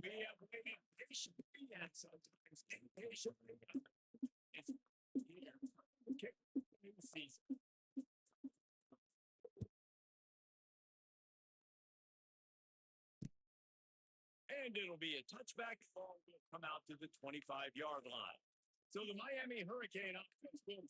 We are waiting patiently and sometimes impatiently. It's here. Okay. New season. And it'll be a touchback. Ball will come out to the 25-yard line. So the Miami Hurricane offense will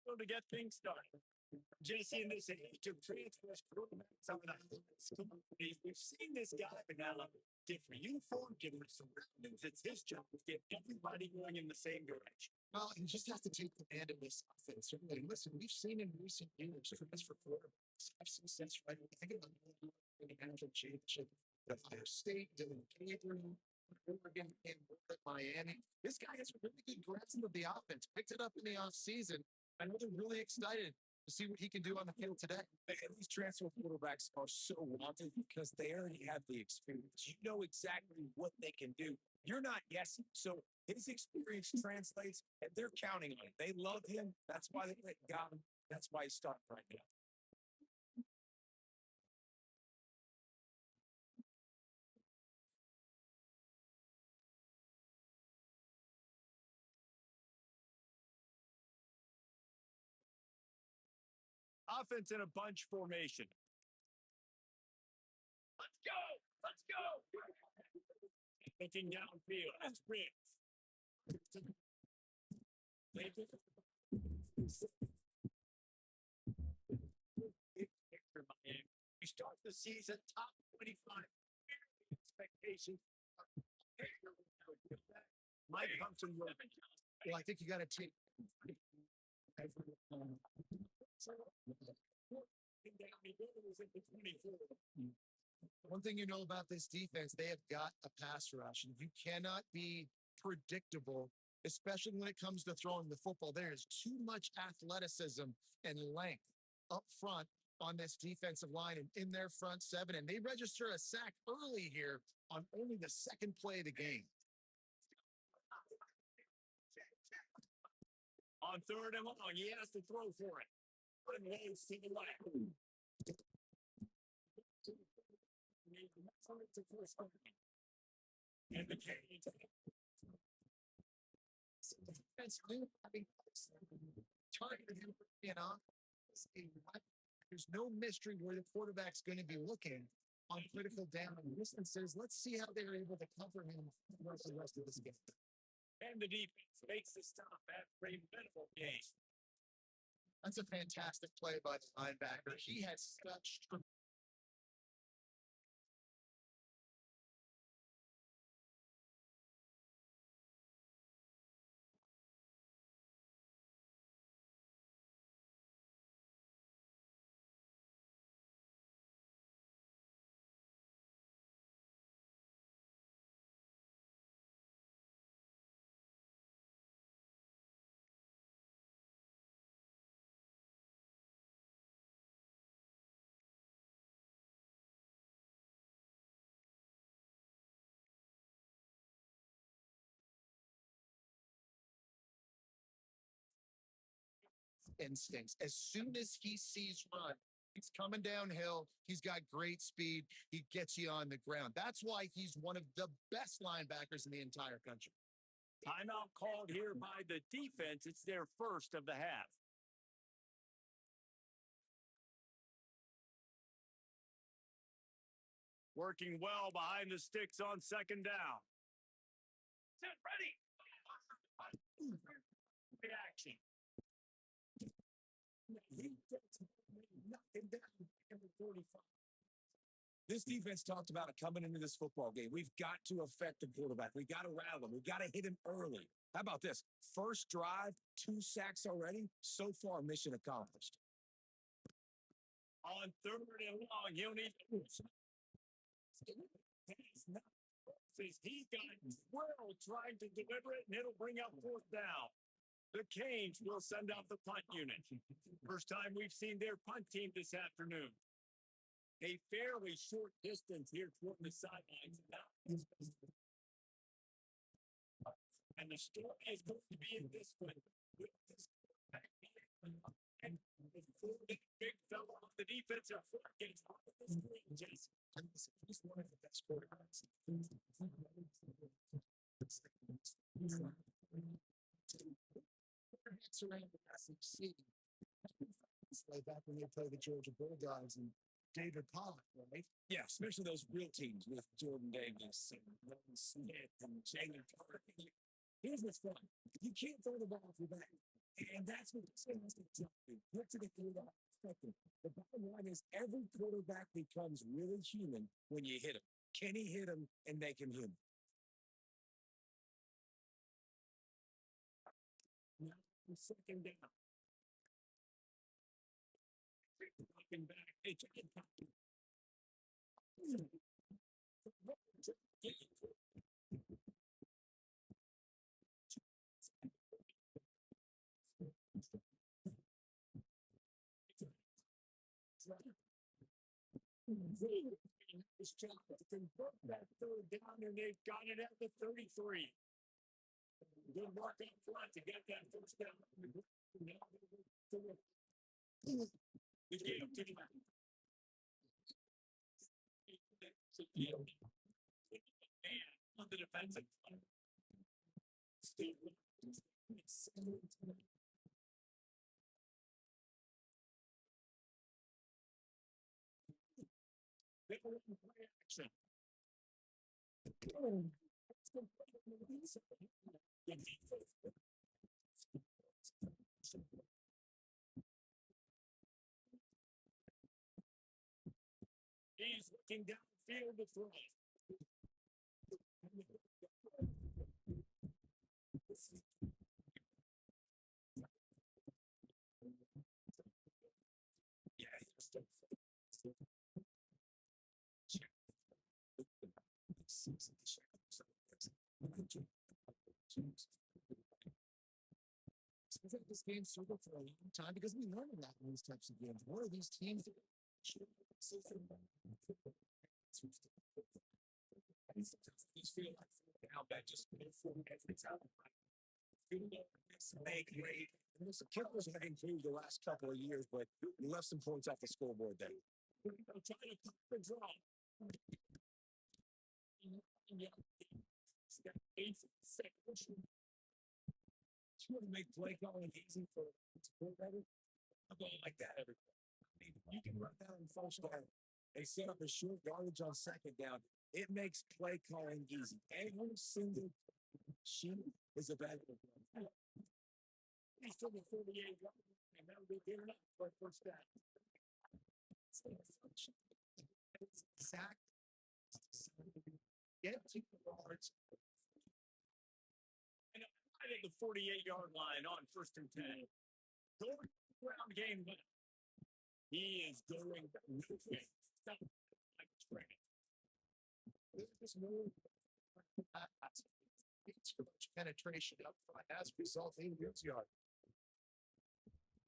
go to get things started. Jesse, in this age of transfers, some of the we've seen this guy now different uniform, different surroundings. It's his job to get everybody going in the same direction. Well, he just has to take command of this offense. Really, listen, we've seen in recent years transfer quarterbacks. I've seen since right. Think about the national championship, the Ohio State, Dylan Gabriel, Oregon, and Miami. This guy has a really good grasp of the offense. Picked it up in the offseason. I know they're really excited to see what he can do on the field today. And these transfer quarterbacks are so wanted because they already have the experience. You know exactly what they can do. You're not guessing. So his experience translates, and they're counting on it. They love him. That's why they got him. That's why he's starting right now. Offense in a bunch formation. Go! Let's go! Looking downfield. That's Riggs. We start the season top 25. Expectations. Mike Thompson. Well, I think you got to take. One thing you know about this defense, they have got a pass rush, and you cannot be predictable, especially when it comes to throwing the football. There is too much athleticism and length up front on this defensive line and in their front seven, and they register a sack early here on only the second play of the game. On third and long, he has to throw for it. Unloads to the left. And the Canes. Targeted him for being off. There's no mystery where the quarterback's going to be looking on critical down distances. Let's see how they're able to cover him for the rest of this game. And the defense makes the stop after a minimal gain. That's a fantastic play by the linebacker. He had such instincts. As soon as he sees run, he's coming downhill. He's got great speed. He gets you on the ground. That's why he's one of the best linebackers in the entire country. Timeout called here by the defense. It's their first of the half. Working well behind the sticks on second down. Set ready. Reaction. This defense talked about it coming into this football game. We've got to affect the quarterback. We got to rattle him. We got to hit him early. How about this? First drive, 2 sacks already. So far, mission accomplished. On third and long, he'll need he's got World trying to deliver it, and it'll bring up fourth down. The Canes will send out the punt unit. First time we've seen their punt team this afternoon. A fairly short distance here toward the sidelines. And the story is going to be in this one. And the big fellow on the defensive front gets off of the screen, Jason. He's one of the best quarterbacks. Around the SEC. Like back when they played the Georgia Bulldogs and David Pollock, right? Yeah, especially those real teams with Jordan Davis and Ron Smith and Jalen Carter. Here's what's fun. You can't throw the ball off your back. And that's what this is to tell you. Get to the quarterback perspective. The bottom line is every quarterback becomes really human when you hit him. Can he hit him and make him human? Now, second down. Looking back, it's a good time. This job to convert that third down, and they've got it at the 33. Good work up front to get that first down. The game to the on the defensive side. action. He's looking downfield to throw. I think this game struggled for a long time because we learned a lot in these types of games. What are these teams that These feel like now that just every time. Make great. and this Kickers have improved the last couple of years, but you left some points off the scoreboard there. I'm trying to pop and draw. You want to make play calling easy for better? I'm going like that every time. I mean, you can run down in first down. They set up a short yardage on second down. It makes play calling easy. Every single sheet is available. He's still the 48 yard line, and that'll be good enough for a first down. Exact. Get to the yards. And right at the 48-yard line on first and 10. Going ground game left. He is going nowhere. Stop like a train. There's no too much penetration up front as a result in this yard.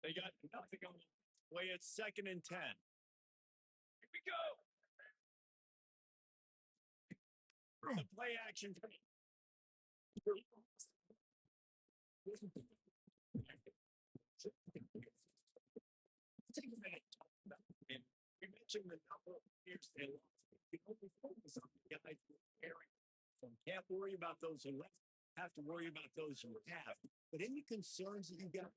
They got nothing on the play. It's second and 10. Here we go. The play action. Take a minute. And we mentioned the number of years they lost. We only focus on the guys who are carrying. So can't worry about those who left. Have to worry about those who have. But any concerns that you got?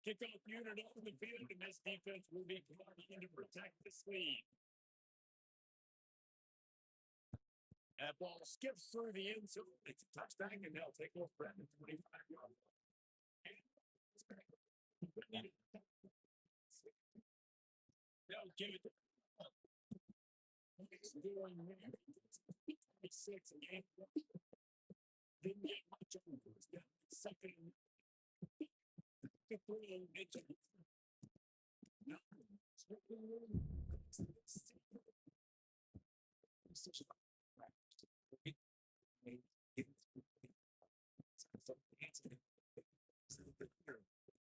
Kickoff unit on the field, and this defense will be trying to protect this lead. That ball skips through the end zone. It's a touchdown, and they'll take over at the 25-yard line. They'll give it to He's doing there. 26 again. Didn't get much on first down. Second and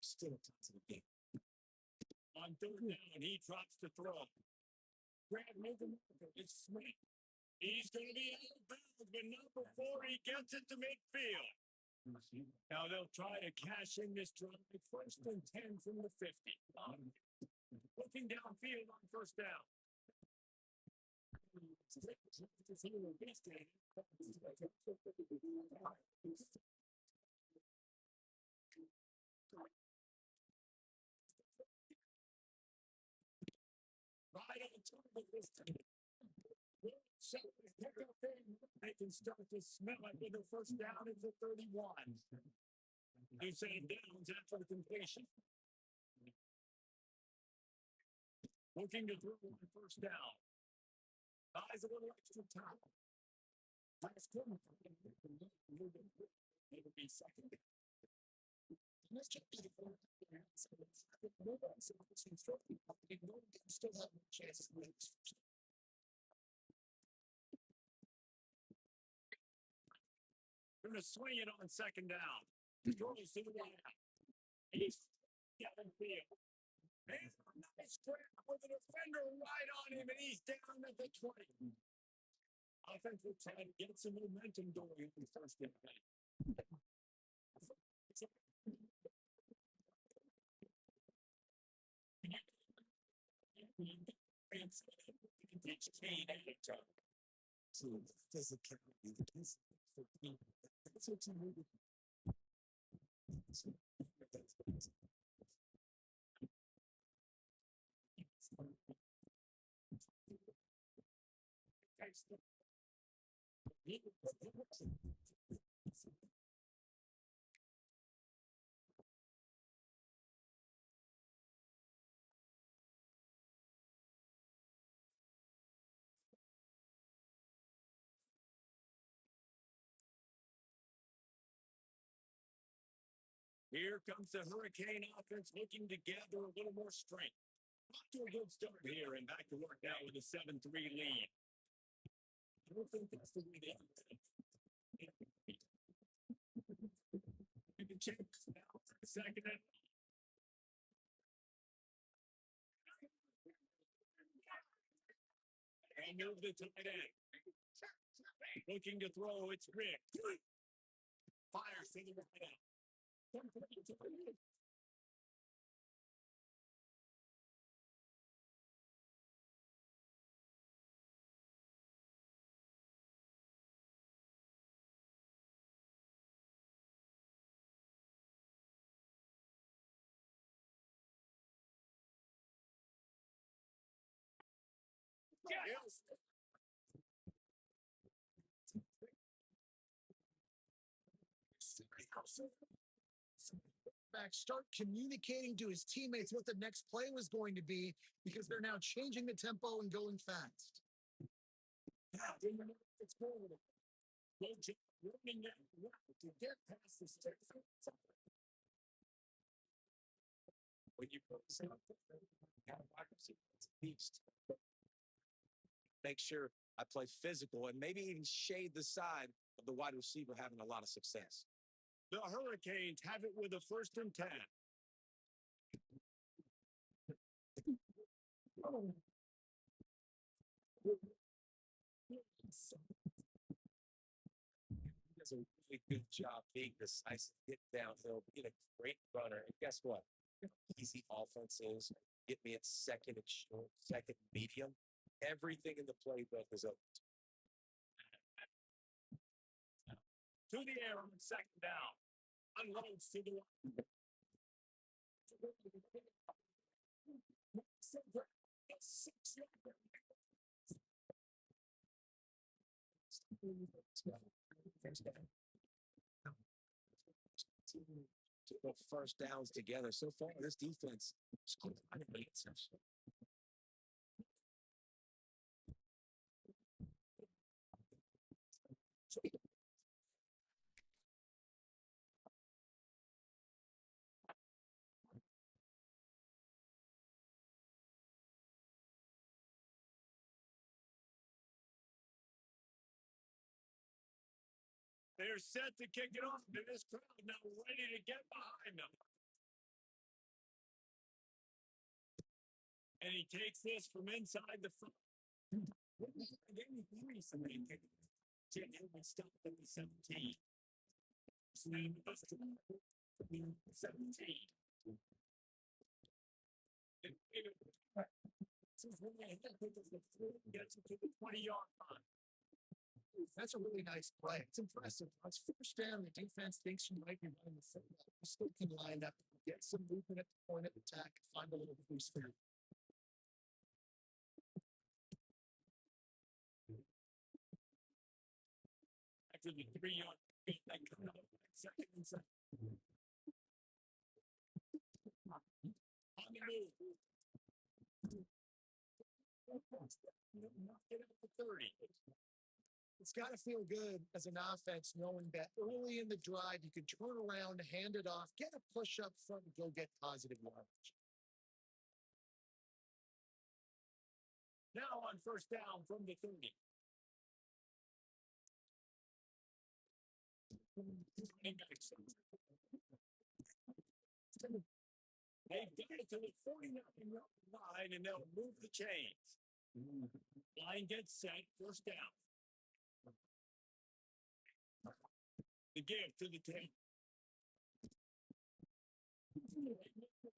still a touch of the game. On third down, he drops the throw. Grab Nathan. It's Smith. He's going to be out of bounds, but not before he gets it to midfield. Now they'll try to cash in this drive. First and 10 from the 50. Looking downfield on first down. Right on top of this time. So they can start to smell it with the first down at the 31. They say downs after the completion. Looking to throw on first down. Buys a little extra time. Last quarter, it'll be second. Let's check the still have chances to win this first. They're going to swing it on second down. He's Downfield. And a nice grab with a defender right on him, and he's down at the 20. Offense will try to get some momentum going in the first half. It's Kane at the top. So physicality, this 15. That's what you need. Here comes the Hurricane offense looking to gather a little more strength. Off to a good start here and back to work now with a 7-3 lead. I don't think that's the way they you can check now for a second. And move the tight end. Looking to throw, it's Rick. Fires to the right out. Yes. Back, start communicating to his teammates what the next play was going to be because they're now changing the tempo and going fast. It's forward. Good job running that route to get past the sticks. When you put this out, it's a beast. Make sure I play physical and maybe even shade the side of the wide receiver having a lot of success. The Hurricanes have it with a 1st and 10. He does a really good job being decisive, get downhill, being a great runner. And guess what? Easy offenses get me at second and short, second medium. Everything in the playbook is open. To the air on 2nd down. Unloads to the right. To put 1st downs together. So far, this defense scored a lot of answers. They're set to kick it off, and this crowd now ready to get behind them. And he takes this from inside the front. Somebody pick it. He'll be stopped at the 17. 17. Gets to the 20-yard line. That's a really nice play. It's impressive. It's 1st down. The defense thinks you might be running the football. You still can line up, get some movement at the point of attack, find a little boost there. After the 3-yard, that coming up 2nd and 7. On the move. Knock it up to 30. It's got to feel good as an offense knowing that early in the drive you can turn around, hand it off, get a push up front, and go get positive yardage. Now on 1st down from the 30. They've got it to the 49-yard line, and they'll move the chains. Line gets set, first down. The give to the 10.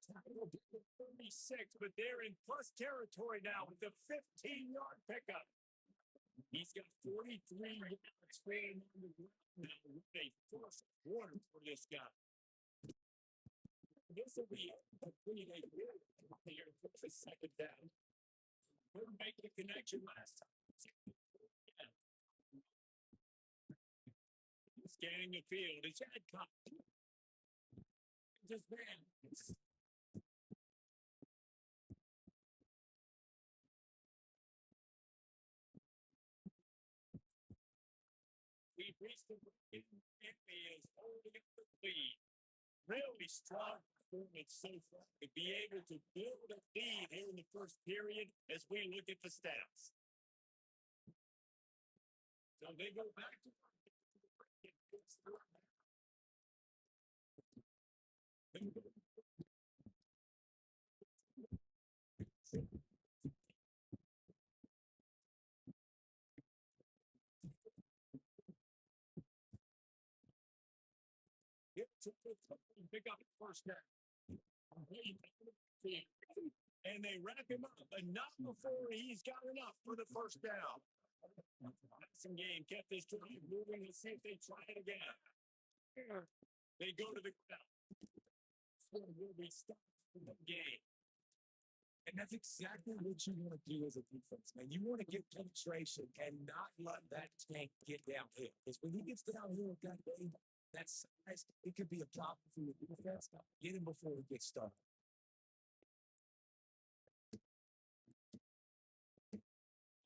36, but they're in plus territory now with the 15-yard pickup. He's got 43 yards spraying on the ground now. What a first quarter for this guy. This will be a pretty good here for the second down. Couldn't make the connection last time. Yeah. Scanning the field. It's Adcock. Just man. We've reached the point is holding up the lead. Really strong performance so far to be able to build a lead here in the first period as we look at the stats. So they go back to pick up first down. And they wrap him up, but not before he's got enough for the first down. Passing game kept this drive moving. Let's see if they try it again. They go to the ground. Will be stopped for the game. And that's exactly what you want to do as a defense, man. You want to get penetration and not let that tank get downhill. Because when he gets downhill, that size, it could be a problem for your defense. Get him before he gets started.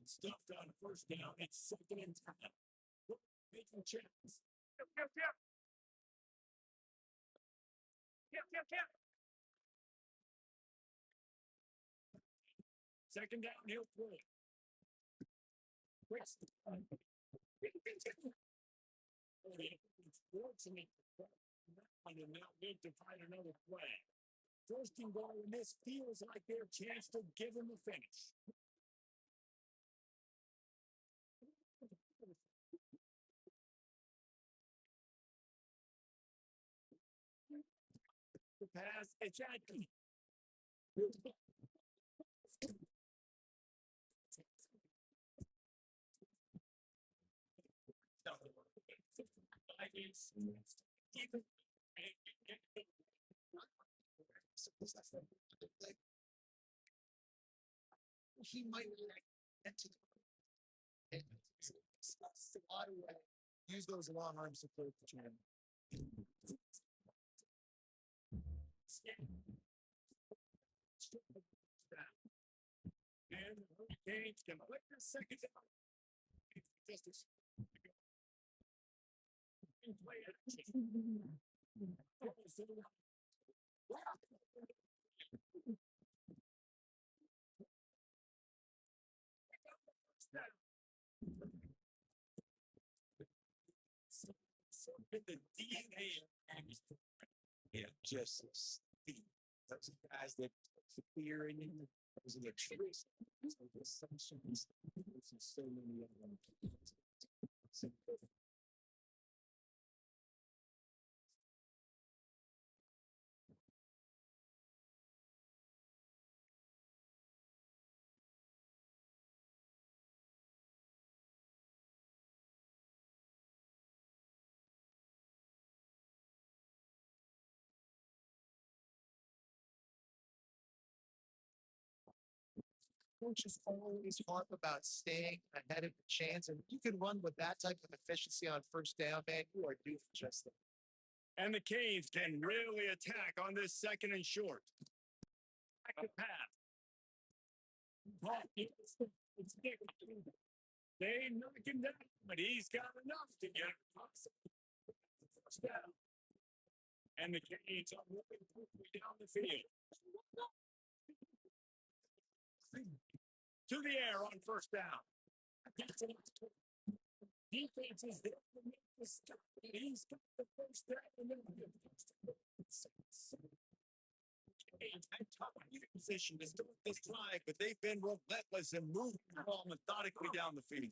Stuffed on first down. It's second and 10. Making checks. Second down, he'll throw it. Fortunate and now need to find another play. First and goal, and this feels like their chance to give him a finish. The pass, it's Adkins. He might get to use those long arms to play the channel. And the Hurricanes can play the second down. Just a play action. The DNA yeah, just speed. Those guys that fear in you, those are the truth. The assumptions, so many of them. Coach is always harp about staying ahead of the chance, and you can run with that type of efficiency on first down, man. You are due for just that. And the Canes can really attack on this second and short. Back to pass. They knock him down, but he's got enough to get first down. And the Canes are moving quickly down the field. To the air on first down. Defense is there to make the stop. He's got the first down and then and top position to start this drive, but they've been relentless and moving the ball methodically down the field.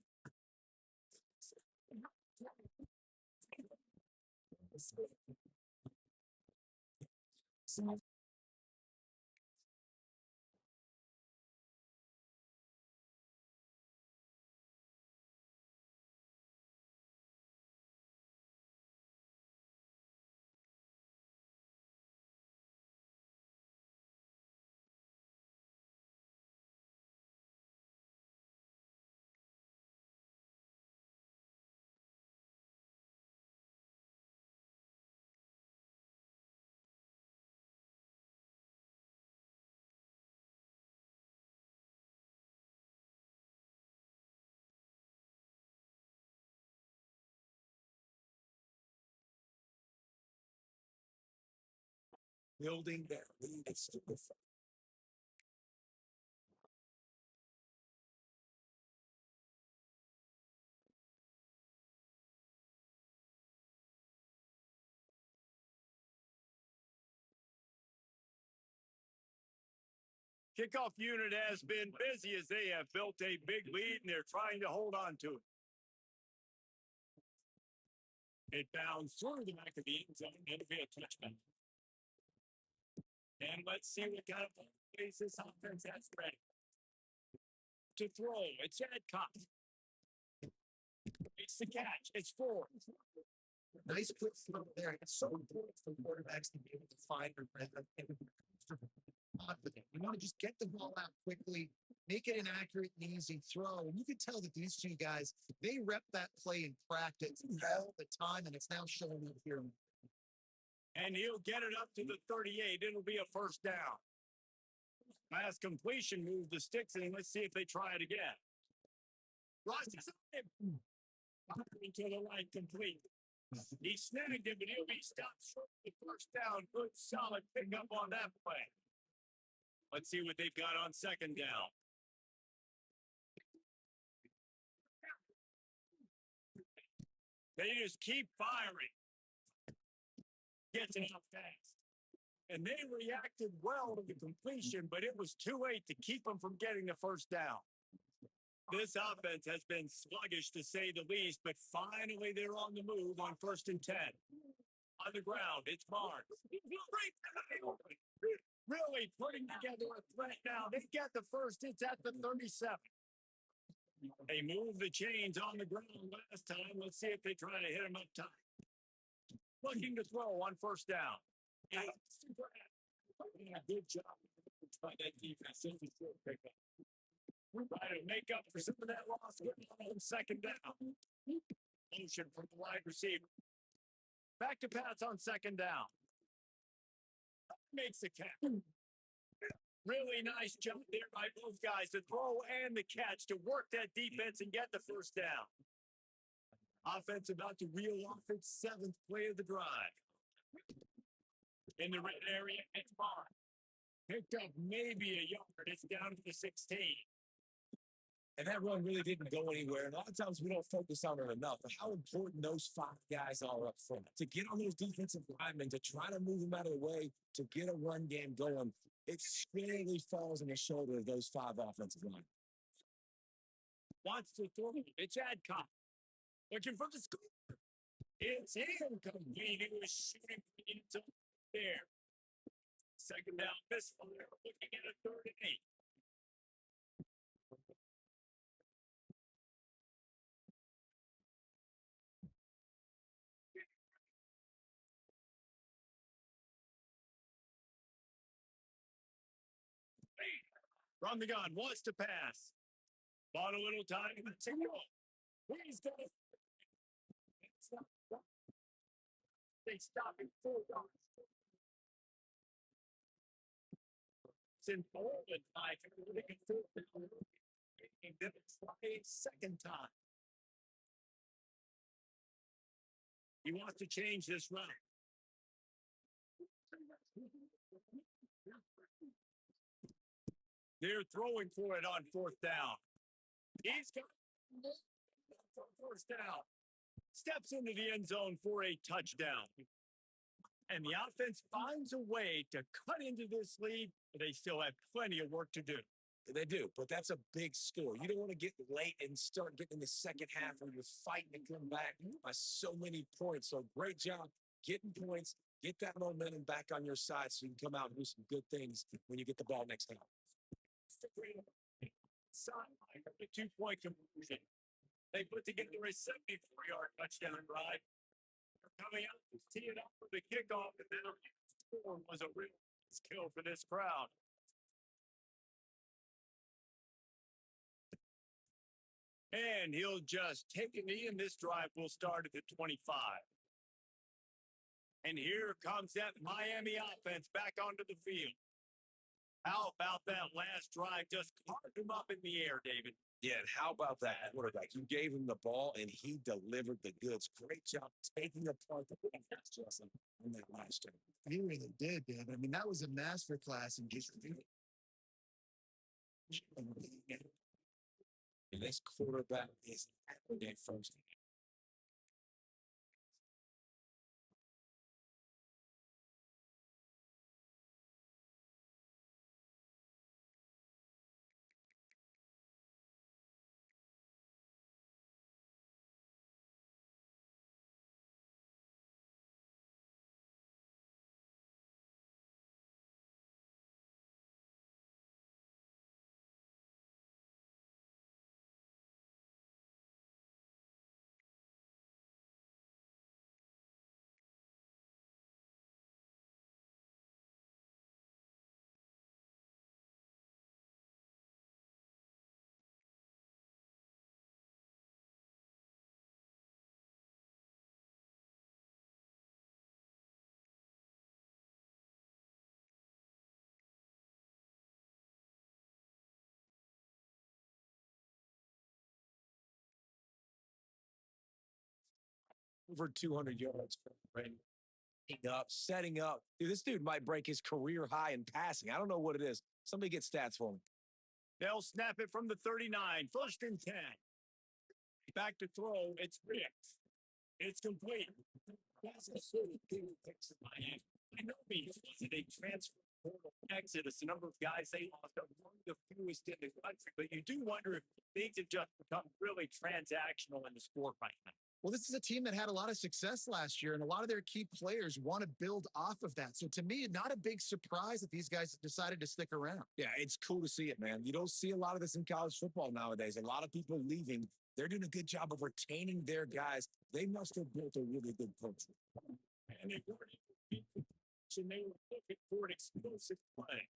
Building their lead is super fun. Kickoff unit has been busy as they have built a big lead and they're trying to hold on to it. It bounds through the back of the end zone and it'll be a touchback. And let's see what kind of plays this offense has ready. To throw, it's Adcock. It's the catch. It's 4. Nice quick throw there. It's so important for quarterbacks to be able to find their rhythm and be confident. You want to just get the ball out quickly, make it an accurate and easy throw. And you can tell that these two guys, they rep that play in practice all the time, and it's now showing up here. And he'll get it up to the 38. It'll be a first down. Pass completion, move the sticks, and let's see if they try it again. Ross is on to the right, complete. He snagged him, but he'll be stopped short of the first down. Good, solid pickup on that play. Let's see what they've got on second down. They just keep firing. Gets it out fast. And they reacted well to the completion, but it was too late to keep them from getting the first down. This offense has been sluggish to say the least, but finally they're on the move on 1st and 10. On the ground, it's Barnes. Really putting together a threat now. They get the first. It's at the 37. They moved the chains on the ground last time. Let's see if they try to hit him up top. Looking to throw on 1st down. Yeah, good job by that defense. Try to make up for some of that loss on 2nd down. Motion from the wide receiver. Back to pass on 2nd down. Makes the catch. Really nice jump there by both guys, the throw and the catch to work that defense and get the first down. Offense about to reel off its 7th play of the drive. In the red area, it's Barnes. Picked up maybe a yard. It's down to the 16. And that run really didn't go anywhere. And a lot of times we don't focus on it enough. But how important those 5 guys are up front. To get on those defensive linemen, to try to move them out of the way, to get a run game going, it squarely falls on the shoulder of those 5 offensive linemen. Wants to throw. It's Adcock. Looking for the score. It's incomplete. He was shooting for the end zone there. 2nd down, misfire. Looking at a 3rd and 8. From the gun, wants to pass. Bought a little time. He's got it. They stop him 4 yards. It's in forward time. They can throw it. Then it's a 2nd time. He wants to change this route. They're throwing for it on 4th down. He's got 1st down. Steps into the end zone for a touchdown. And the offense finds a way to cut into this lead, but they still have plenty of work to do. They do, but that's a big score. You don't want to get late and start getting in the second half where you're fighting to come back by so many points. So great job getting points, get that momentum back on your side so you can come out and do some good things when you get the ball next time. Sideline of the 2-point conversion. They put together a 74-yard touchdown drive. They're coming out to tee it up for the kickoff, and then was a real skill for this crowd. And he'll just take a knee, and this drive will start at the 25. And here comes that Miami offense back onto the field. How about that last drive? Just carved him up in the air, David. Yeah, and how about that quarterback? You gave him the ball, and he delivered the goods. Great job taking apart the defense, Justin, in that last game. He really did, David. I mean, that was a masterclass in just and this quarterback is everyday first. Over 200 yards for Brady. Setting up. Dude, this dude might break his career high in passing. I don't know what it is. Somebody get stats for me. They'll snap it from the 39. First and 10. Back to throw. It's Ricks. It's complete. That's a sort of thing that takes Miami. I know means wasn't a transfer portal exodus. The number of guys they lost are one of the fewest in the country. But you do wonder if things have just become really transactional in the sport right now. Well, this is a team that had a lot of success last year, and a lot of their key players want to build off of that. So to me, not a big surprise that these guys decided to stick around. Yeah, it's cool to see it, man. You don't see a lot of this in college football nowadays. A lot of people leaving. They're doing a good job of retaining their guys. They must have built a really good culture. And they were looking for an explosive play.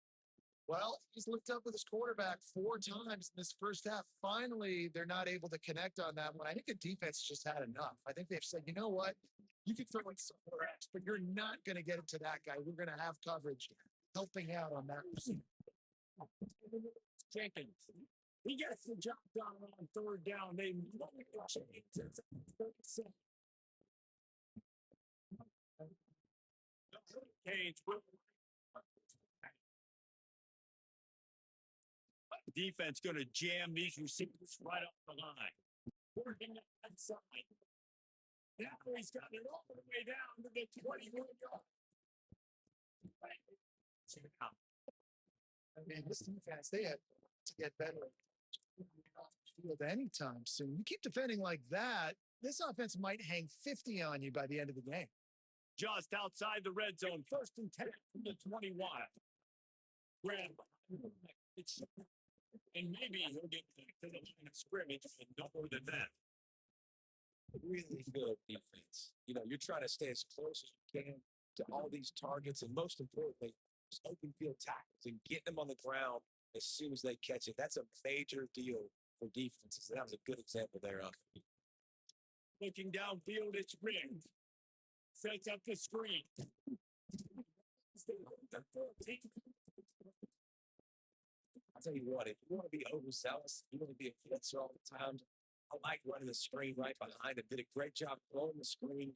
Well, he's looked up with his quarterback 4 times in this first half. Finally, they're not able to connect on that one. I think the defense just had enough. I think they've said, you know what? You can throw it somewhere else, but you're not going to get it to that guy. We're going to have coverage helping out on that receiver. Jenkins. He gets the job done on third down. They Hurricanes will defense going to jam these receivers right off the line. Working that side. Now he's got it all the way down to the 21-yard. I mean, this defense, they had to get better off the field anytime soon. You keep defending like that, this offense might hang 50 on you by the end of the game. Just outside the red zone, first and 10 from the 21. Grab. And maybe he'll get back to the line of scrimmage and no more than that. Really good defense. You know, you're trying to stay as close as you can to all these targets, and most importantly, just open field tackles and getting them on the ground as soon as they catch it. That's a major deal for defenses. That was a good example there. Looking downfield, it's Riggs. Sets up the screen. I'll tell you what, if you want to be overzealous, you want to be a blitzer all the time, I like running the screen right behind him. Did a great job throwing the screen.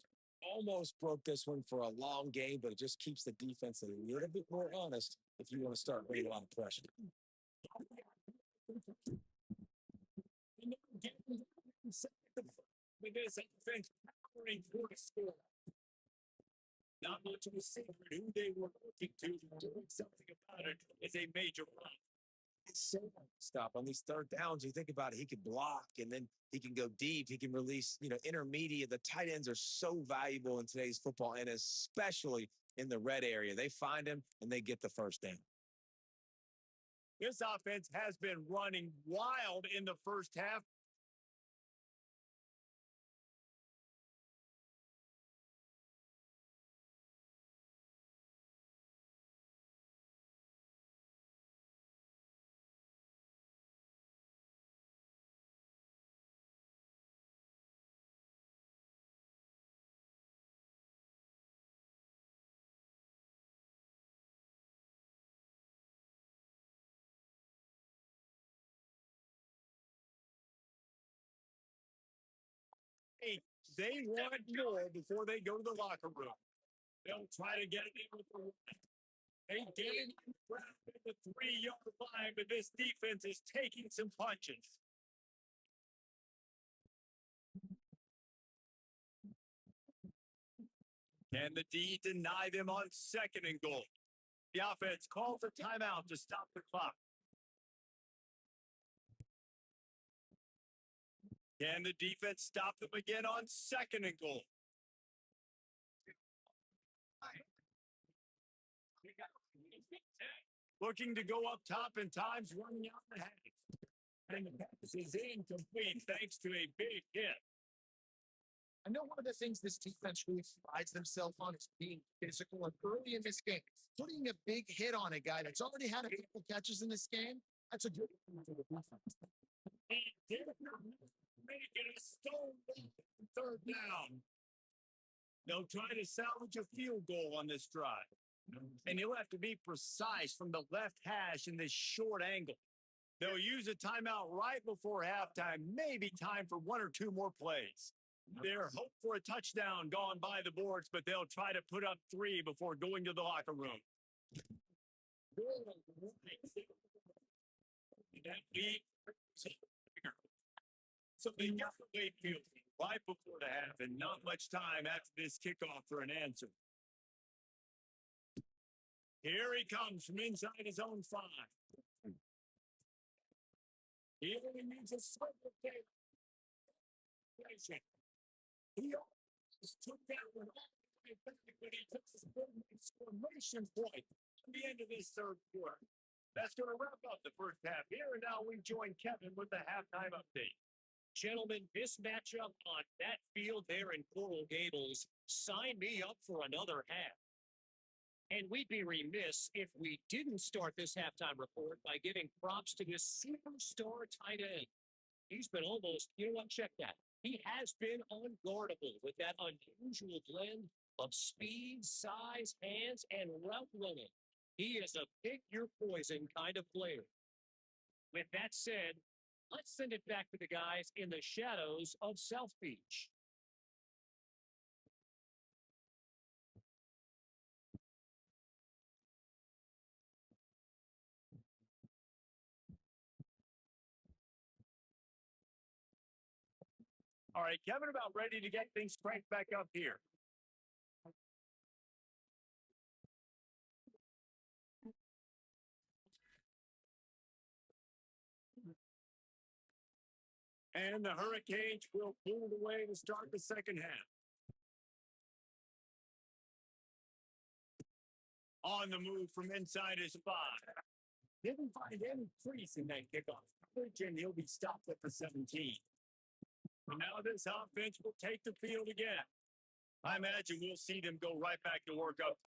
Almost broke this one for a long game, but it just keeps the defense a little bit more honest if you want to start bringing a lot of pressure. With this offense, powering for the score. Not much of a secret who they were looking to. Doing something about it is a major problem. Stop on these third downs. You think about it, he can block and then he can go deep. He can release, intermediate. The tight ends are so valuable in today's football, and especially in the red area. They find him and they get the first down. This offense has been running wild in the first half. Hey, they want more before they go to the locker room. They'll try to get it in with the one. They get it at the 3-yard line, but this defense is taking some punches. Can the D deny them on 2nd and goal? The offense calls a timeout to stop the clock. Can the defense stop them again on 2nd and goal? Looking to go up top, and time's running out the half. And the pass is incomplete thanks to a big hit. I know one of the things this defense really prides themselves on is being physical. And early in this game, putting a big hit on a guy that's already had a couple catches in this game, that's a good thing for the defense. He did not make it a stone 3rd down. They'll try to salvage a field goal on this drive. And he'll have to be precise from the left hash in this short angle. They'll use a timeout right before halftime, maybe time for 1 or 2 more plays. Their hope for a touchdown gone by the boards, but they'll try to put up 3 before going to the locker room. So they got the late field right before the half, and not much time after this kickoff for an answer. Here he comes from inside his own 5. He only needs a swivel tape. He almost took that one all the way back, but he took his exclamation point at the end of this 3rd quarter. That's going to wrap up the first half here, and now we join Kevin with the halftime update. Gentlemen, this matchup on that field there in Coral Gables, sign me up for another half. And we'd be remiss if we didn't start this halftime report by giving props to this superstar tight end. He's been almost, check that. He has been unguardable with that unusual blend of speed, size, hands, and route running. He is a pick your poison kind of player. With that said, let's send it back to the guys in the shadows of South Beach. All right, Kevin, about ready to get things cranked back up here. And the Hurricanes will pull it away to start the second half. On the move from inside his 5. Didn't find any crease in that kickoff coverage, and he'll be stopped at the 17. And now this offense will take the field again. I imagine we'll see them go right back to work up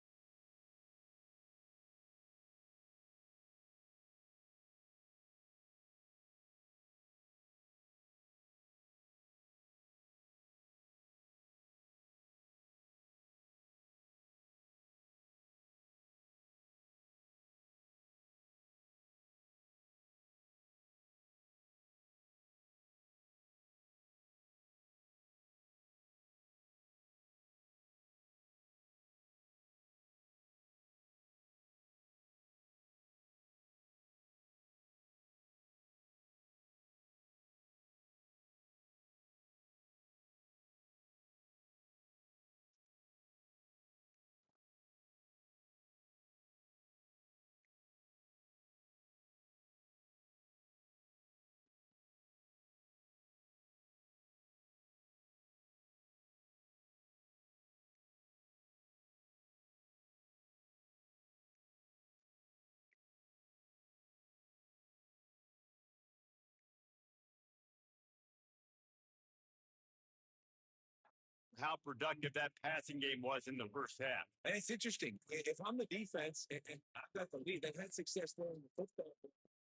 how productive that passing game was in the first half. And it's interesting. If I'm the defense and I've got the lead, they've had success throwing the football.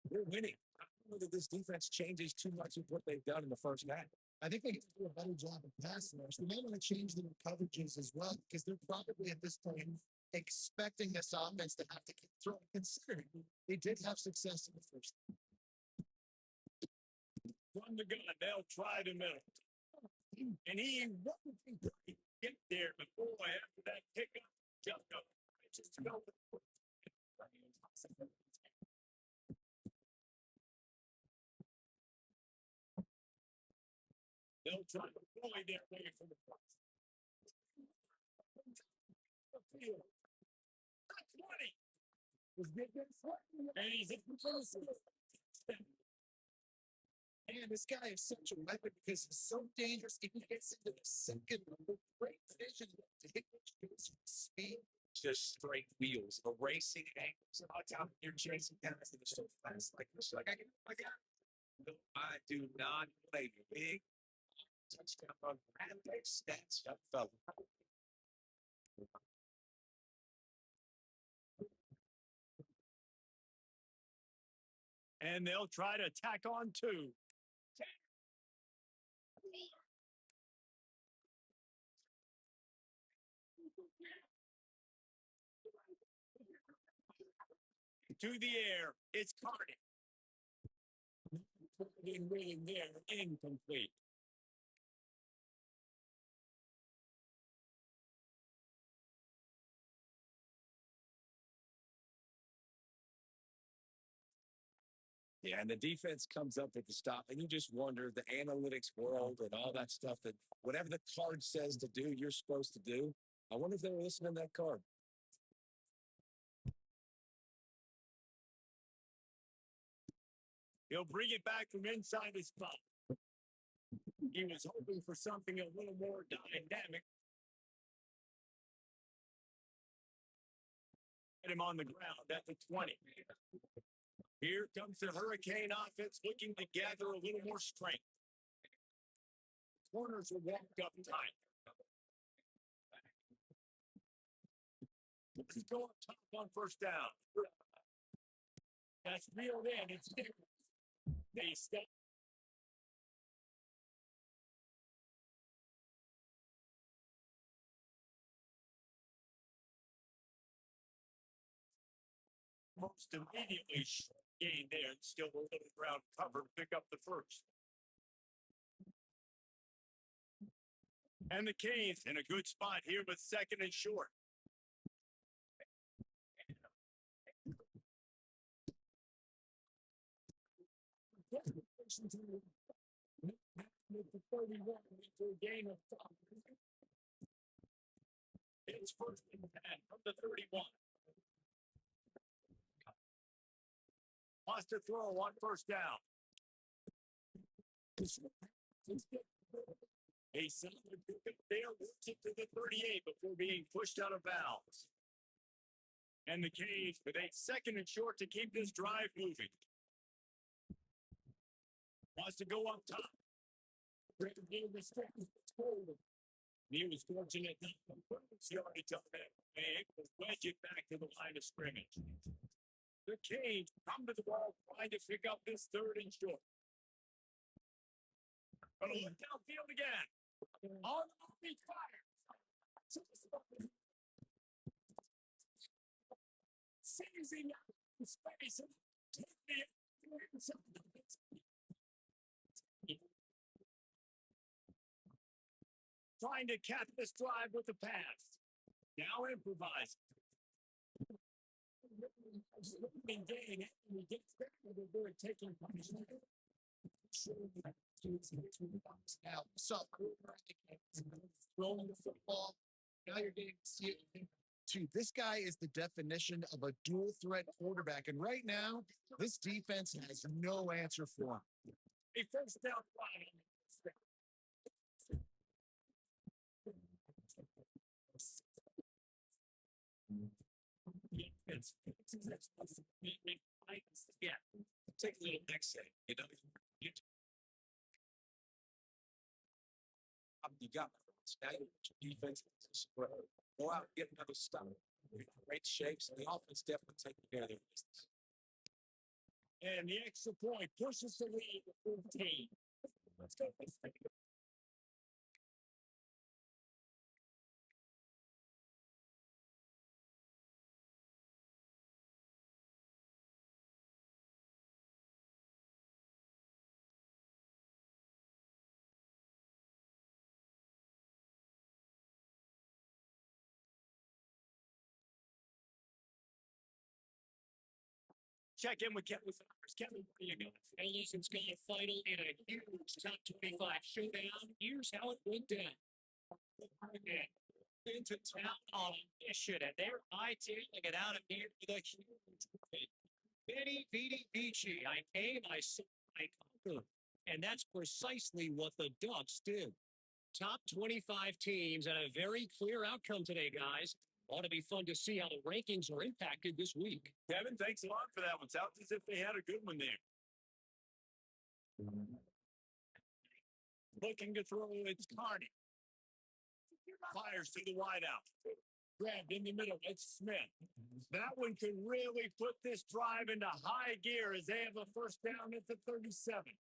We're winning. I don't know that this defense changes too much of what they've done in the first half. I think they can do a better job of passing rush. They may want to change their coverages as well because they're probably at this point expecting this offense to have to keep throwing, considering they did have success in the first. From the gun, they'll try the middle. And he won't get there before after that pickup. Just to go. They'll try to bully their way from the front. Field. 20. And he's in the Man, this guy is such a weapon because he's so dangerous. If he gets into the second level, great vision to hit speed. Just straight wheels, erasing angles. And all time you're chasing guys that are so fast like this. Like, I got no, I do not play big touchdown on random stats, young fella. And they'll try to tack on two. To the air, it's Carney. Really there, incomplete. Yeah, and the defense comes up with the stop, and you just wonder the analytics world and all that stuff that whatever the card says to do, you're supposed to do. I wonder if they were listening to that card. He'll bring it back from inside his spot. He was hoping for something a little more dynamic. Get him on the ground at the 20. Here comes the Hurricane offense looking to gather a little more strength. Corners are walked up tight. Let's go up top on first down. That's reeled in. It's different. They step. Most immediately gained there and still a little ground cover to pick up the first. And the Canes in a good spot here with second and short. With the 31 into a gain of 5. It's first and 10 from the 31. Wants to throw on first down. A solid pickup there, works it to the 38 before being pushed out of bounds. And the Canes with a second and short to keep this drive moving. Wants to go up top. He was fortunate that the yardage on that man was wedge it back to the line of scrimmage. The Canes come to the ball trying to pick up this third and short. But look downfield again. On the fire. Seizing space and taking it. Trying to cap this drive with a pass. Now improvise. Taking punishment. Now, so throwing the football. Now you're getting to see it. This guy is the definition of a dual threat quarterback. And right now, this defense has no answer for him. A first down line. Yeah, take a little exit. You got Now you put your defense in position where go out and get another stop. You're in great shapes, and the offense definitely taking care of their business. And the extra point pushes the lead to 14. Let's go. Check in with Kevin Flowers. Kevin, where you going? Ellison's got a final in a huge top 25 showdown. Here's how it went down. Into town on a mission, and they're hightailing it out of here with a huge win. Vidi Vidi Vici. I came, I saw, I conquered. And that's precisely what the Ducks did. Top 25 teams and a very clear outcome today, guys. Ought to be fun to see how the rankings are impacted this week. Kevin, thanks a lot for that one. Sounds as if they had a good one there. Looking to throw, it's Carney. Fires to the wideout. Grabbed in the middle, it's Smith. That one could really put this drive into high gear as they have a first down at the 37.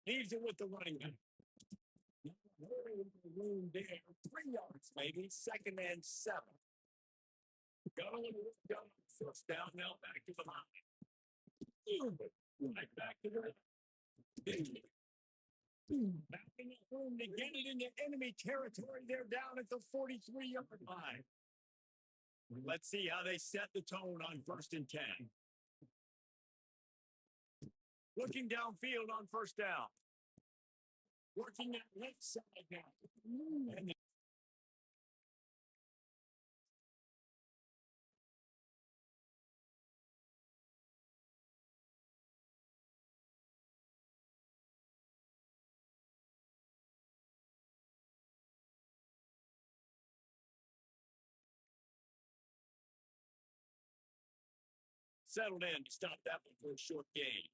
Leaves it with the running back. Room there, 3 yards maybe, second and 7. Go, first down now, back to the line. Right back to the back in the room to get it into enemy territory. They're down at the 43-yard line. Let's see how they set the tone on 1st and 10. Looking downfield on first down. Working that left side now. And settled in to stop that one for a short gain.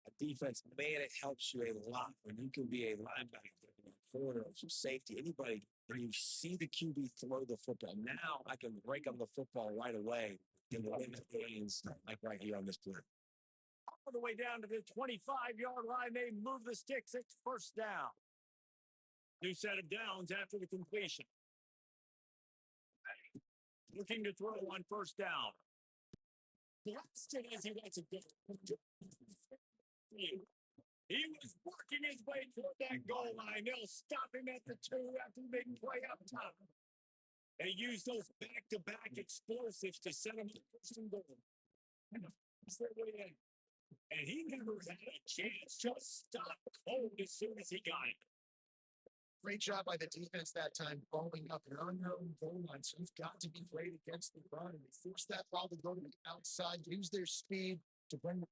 A defense, man, it helps you a lot when you can be a linebacker, a corner, some safety, anybody, when you see the QB throw the football. Now I can break on the football right away and win the games, like right here on this play. All the way down to the 25-yard line, they move the sticks. It's first down. New set of downs after the completion. Looking to throw on first down. Blasted as he lets it go. He was working his way toward that goal line. They'll stop him at the 2 after the big play up top. They use those back-to-back explosives to set him up first and goal. And he never had a chance. Just stopped cold as soon as he got it. Great job by the defense that time, following up an unknown goal line. So you've got to be great against the run. And they force that ball to go to the outside, use their speed to bring the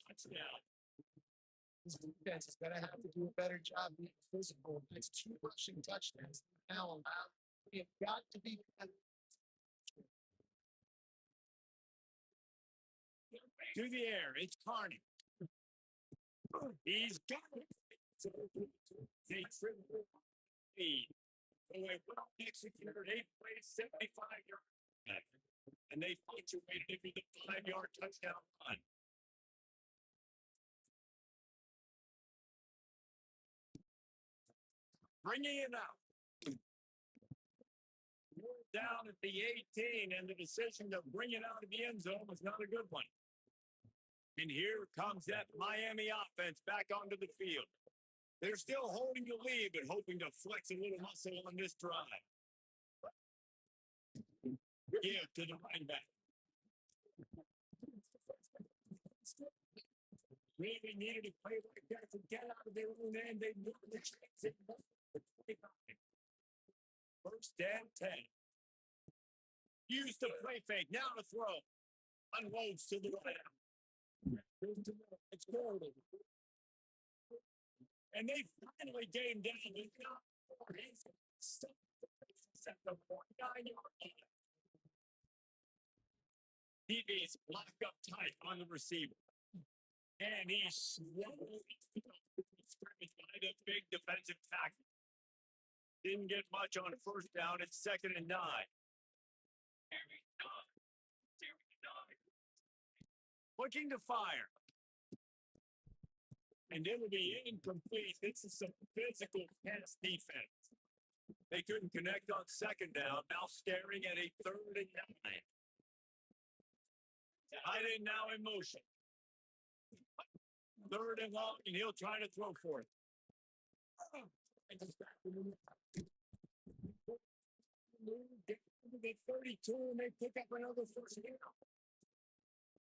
touchdown. This defense is going to have to do a better job being physical. It's 2 rushing touchdowns now allowed. We have got to be better. To the air, it's Carney. He's got it. They triple lead. So they well executed 8 plays, 75 yards. And they punctuated it with a 5-yard touchdown run. Bringing it out. Down at the 18, and the decision to bring it out of the end zone was not a good one. And here comes that Miami offense back onto the field. They're still holding the lead, but hoping to flex a little muscle on this drive. Give to the running back. Really needed to play like that to get out of their own end. They moved the chance in for 25. First and 10. Use the play fake. Now to throw. Unloads to the right. It's Gordon. And they finally gained down. They got at the 49-yard line. DB's locked up tight on the receiver. And he swallowed Tried a big defensive tackle. Didn't get much on first down. It's 2nd and 9. Looking to fire. And it'll be incomplete. This is some physical pass defense. They couldn't connect on 2nd down. Now staring at a 3rd and 9. Tight end now in motion. 3rd and long, and he'll try to throw for it. Get to the 32, and they pick up another first down.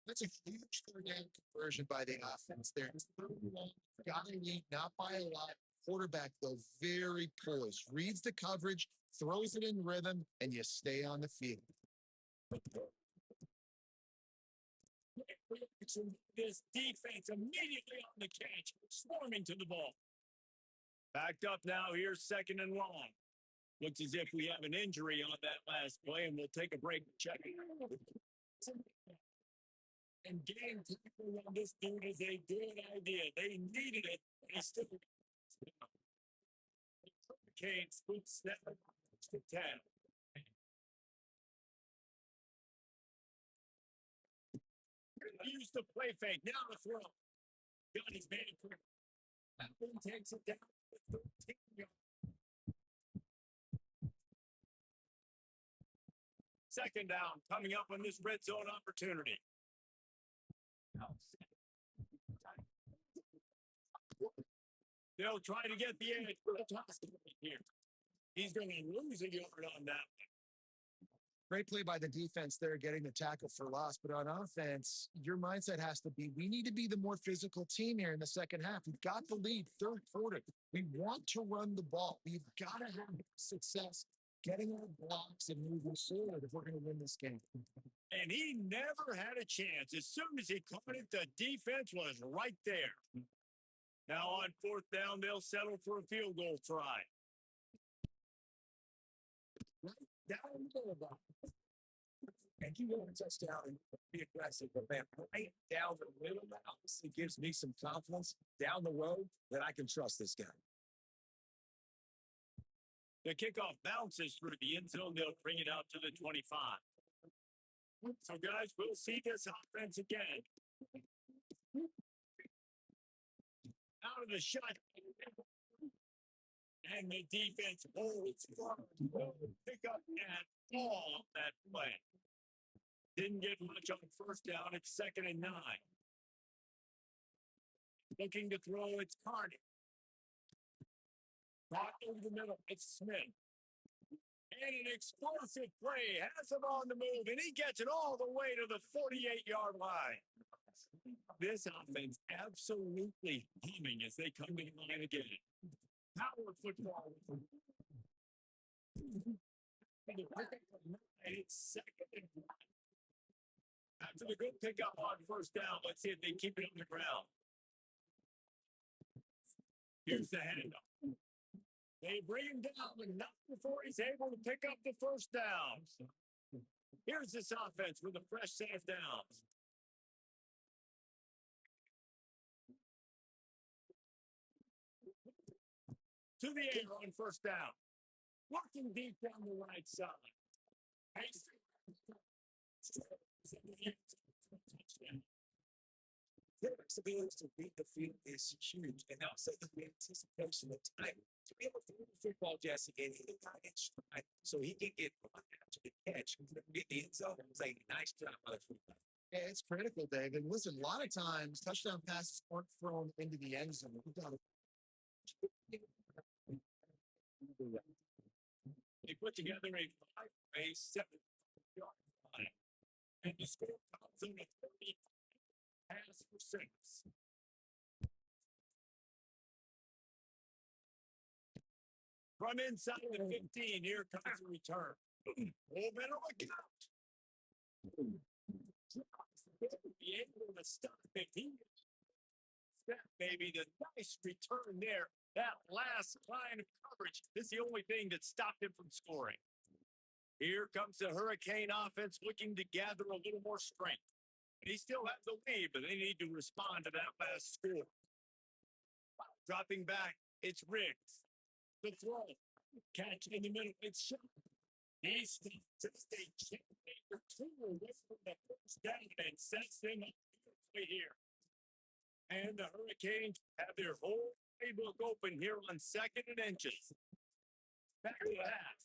That's a huge third down conversion by the offense there. Got a lead, not by a lot. Quarterback, though, very poised. Reads the coverage, throws it in rhythm, and you stay on the field. This defense immediately on the catch, swarming to the ball. Backed up now, here's 2nd and long. Looks as if we have an injury on that last play, and we'll take a break and check it out. And getting tackle on this dude is a good idea. They needed it. They still Hurricanes put 7 to 10. Use the play fake. Now the throw. Got his man. Takes it down to 13 yards. 2nd down coming up on this red zone opportunity. They'll try to get the edge for the toss here. He's going to lose a yard on that one. Great play by the defense there, getting the tackle for loss. But on offense, your mindset has to be, we need to be the more physical team here in the second half. We've got the lead, 3rd quarter. We want to run the ball. We've got to have success getting our blocks and moving forward if we're going to win this game. And he never had a chance. As soon as he caught it, the defense was right there. Now on 4th down, they'll settle for a field goal try. Right down the middle. And you want to touchdown and be aggressive, but man, right down the middle, that obviously gives me some confidence down the road that I can trust this guy. The kickoff bounces through the end zone. They'll bring it out to the 25. So, guys, we'll see this offense again. Out of the shot. And the defense holds firm. Pick up and all that play. Didn't get much on 1st down. It's 2nd and 9. Looking to throw, it's Carney. Brought over the middle, it's Smith. And an explosive play, has him on the move, and he gets it all the way to the 48-yard line. This offense absolutely humming as they come to the line again. Power football. It's 2nd and 1. After the good pickup on 1st down, let's see if they keep it on the ground. Here's the handoff. They bring him down, but not before he's able to pick up the 1st down. Here's this offense with a fresh set of downs. To the air on 1st down. Working deep down the right side. Their ability to read the field is huge, and also the anticipation of time to be able to throw the football, Jesse, and he got it stride so he can get after the catch and get the end zone. It's like nice job by the football. Yeah, it's critical, Dave. And listen, a lot of times touchdown passes aren't thrown into the end zone. They put together a 5-way 7-yard line, and the score comes in at 30. Pass for 6. From inside the 15, here comes a return. Little bit of a count. Be able to stop it. Maybe the nice return there. That last line of coverage is the only thing that stopped him from scoring. Here comes the Hurricane offense looking to gather a little more strength. And he still has the lead, but they need to respond to that last score. Dropping back. It's Riggs. The throw. Catch in the middle. It's shot. He's just a checkmate or two away from the first down and sets them up here. And the Hurricanes have their whole playbook open here on 2nd and inches. Back to the half.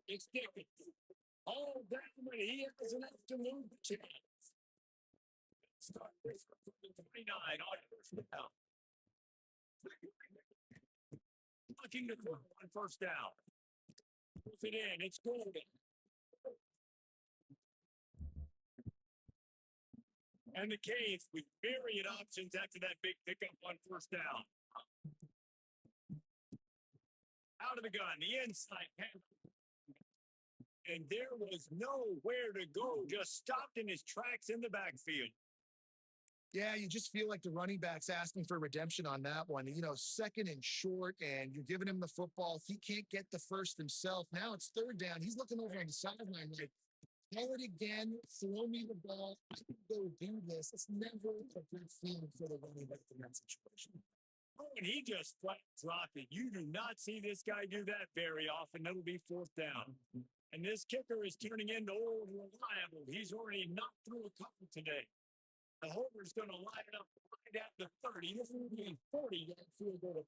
It's Dickens. All down, but he has enough to move the chains. Start this from the 29 on first down. Looking to throw on first down. Puts it in. It's Goin. And the Canes with myriad options after that big pickup on first down. Out of the gun, the inside. And there was nowhere to go, just stopped in his tracks in the backfield. Yeah, you just feel like the running back's asking for redemption on that one. You know, 2nd and short, and you're giving him the football. If he can't get the first himself, now it's 3rd down. He's looking over on the sideline like, tell it again, throw me the ball. I can go do this. It's never a good feeling for the running back in that situation. Oh, and he just flat dropped it. You do not see this guy do that very often. That'll be 4th down. And this kicker is turning into old reliable. He's already knocked through a couple today. The holder's going to line it up right at the 30. This will be a 40-yard field goal.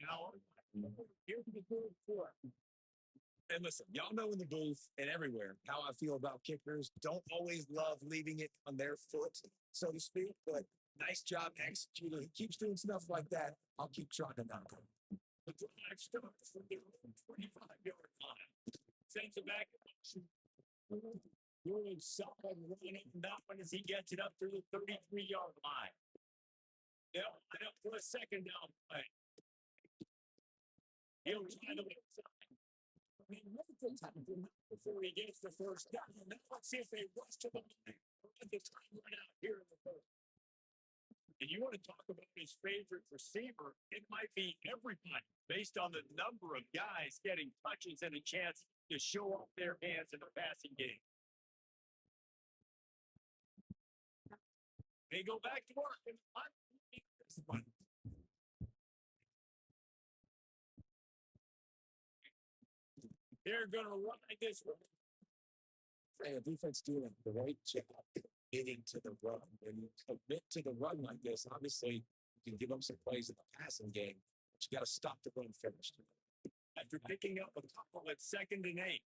Now, here's the third quarter. And listen, y'all know in the booth and everywhere how I feel about kickers. Don't always love leaving it on their foot, so to speak, but nice job executing. He keeps doing stuff like that. I'll keep trying to knock him. The drive starts from the 25-yard line. Sends it back. Really solid running that one as he gets it up to the 33-yard line. They'll line up for a 2nd down play. He'll try the left side. I mean, multiple times before he gets the first down. Now let's see if they rush to the line. At the time right out here in the first. And you want to talk about his favorite receiver, it might be everybody based on the number of guys getting touches and a chance to show off their hands in the passing game. They go back to work. And this one. They're going to ride this one. And the defense doing a great job getting to the run. When you commit to the run like this, obviously you can give them some plays in the passing game, but you got to stop the run first. After picking up a couple at 2nd and 8.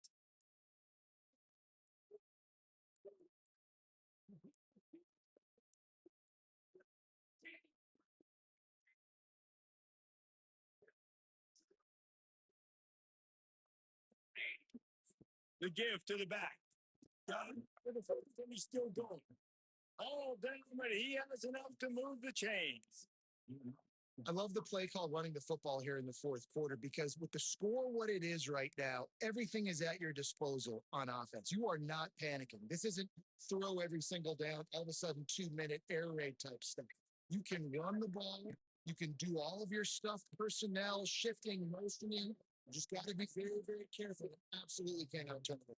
The give to the back. And he's still going. All down, but he has enough to move the chains. I love the play call running the football here in the 4th quarter because with the score what it is right now, everything is at your disposal on offense. You are not panicking. This isn't throw every single down, all of a sudden 2-minute air raid type stuff. You can run the ball. You can do all of your stuff, personnel, shifting, motioning. You just got to be very, very careful. Absolutely cannot turn it.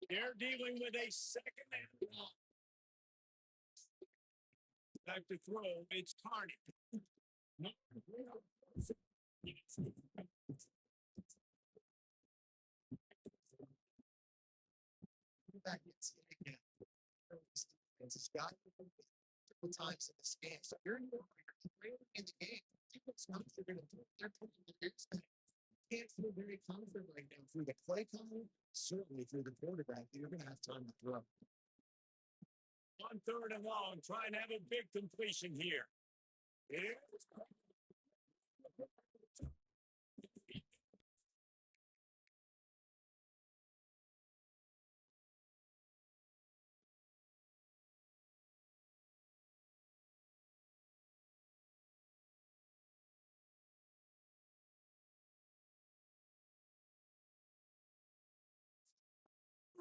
They're dealing with a 2nd and long. Back to throw, it's Carney. Back again. It's got multiple times in this game. So you're in the game. What's not they're going to do? They're putting the games back. Can't feel very confident right now through the play call, certainly through the quarterback. You're going to have time to throw. On 3rd and long, trying to have a big completion here.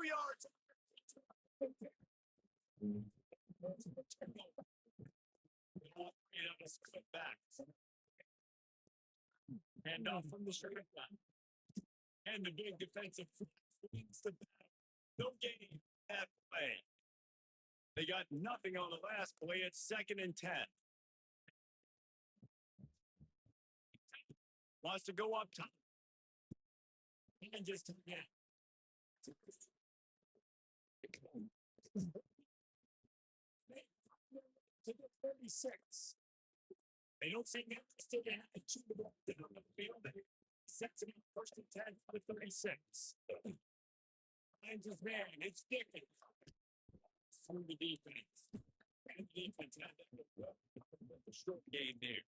Yards. Back. And off from the straight line. And the big defensive wins the battle. No game that way. They got nothing on the last play. It's 2nd and 10. Wants to go up top. And just again. To the 36. They don't seem interested in shooting the ball down the field. Sets it up 1st and 10 for the 36. Finds his man. It's sticking. Through the defense. And the defense had the short game there.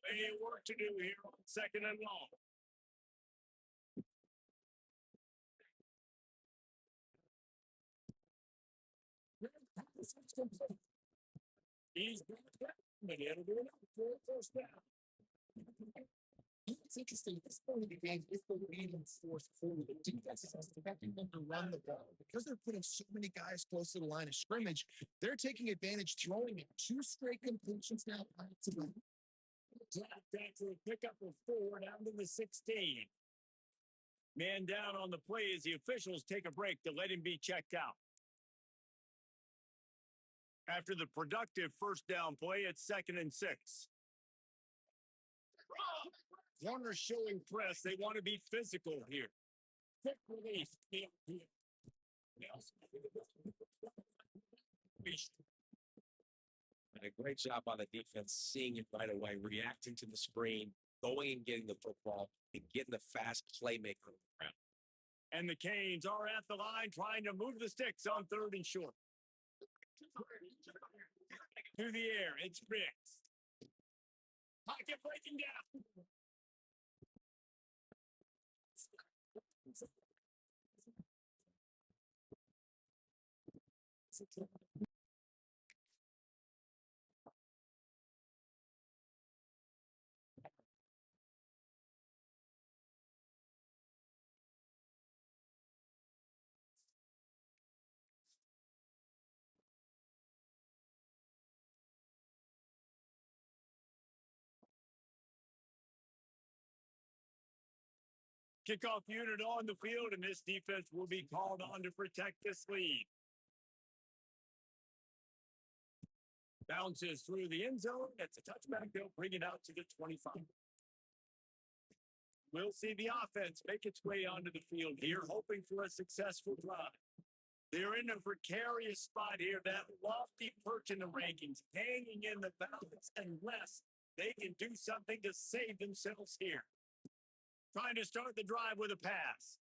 Plenty of work to do here on 2nd and long. He's back down, but it'll be enough for a 1st down. It's interesting. This point of the game is the leading fourth quarter. The defense is expecting them to run the ball. Because they're putting so many guys close to the line of scrimmage, they're taking advantage, throwing it 2 straight completions now. Drop back to a pickup of 4 down to the 16. Man down on the play as the officials take a break to let him be checked out. After the productive 1st down play, it's 2nd and 6. Corners showing press. They want to be physical here. Quick release. And a great job on the defense, seeing it right away, reacting to the screen, going and getting the football, and getting the fast playmaker around. And the Canes are at the line trying to move the sticks on 3rd and short. Through the air, it's Briggs. Pocket breaking down. Kickoff unit on the field, and this defense will be called on to protect this lead. Bounces through the end zone. That's a touchback. They'll bring it out to the 25. We'll see the offense make its way onto the field here, hoping for a successful drive. They're in a precarious spot here, that lofty perch in the rankings, hanging in the balance unless they can do something to save themselves here. Trying to start the drive with a pass.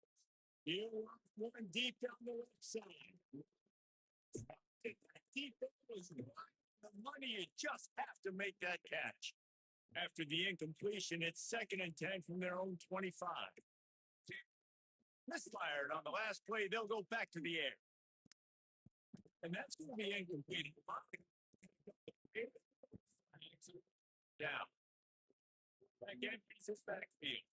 You one deep down the left side. Deep was the money. You just have to make that catch. After the incompletion, it's 2nd and 10 from their own 25. Misfired on the last play. They'll go back to the air. And that's going to be incomplete. Down. Again, pieces backfield.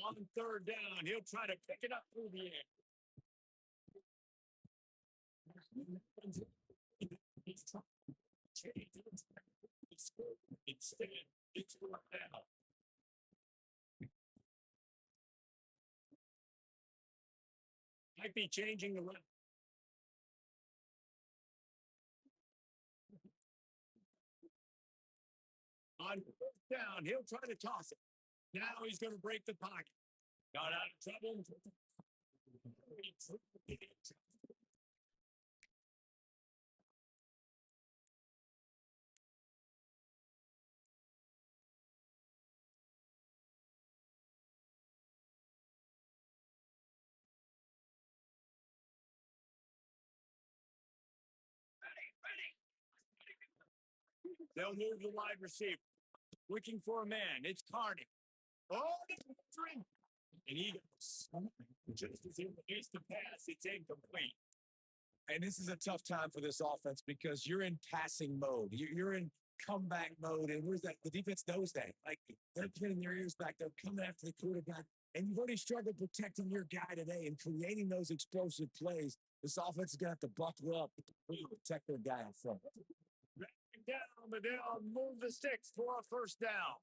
On 3rd down, he'll try to pick it up through the air. He's trying to change it. Instead, it's worked out. Might be changing the run. On 4th down, he'll try to toss it. Now he's going to break the pocket. Got out of trouble. They'll move the wide receiver. Looking for a man. It's Carney. Oh, and he goes. Just as he released the pass, it's incomplete. And this is a tough time for this offense because you're in passing mode. You're in comeback mode. And where's that? The defense knows that. Like, they're putting their ears back. They're coming after the quarterback. And you've already struggled protecting your guy today and creating those explosive plays. This offense is going to have to buckle up to protect their guy in front. down, but they'll move the sticks for a first down.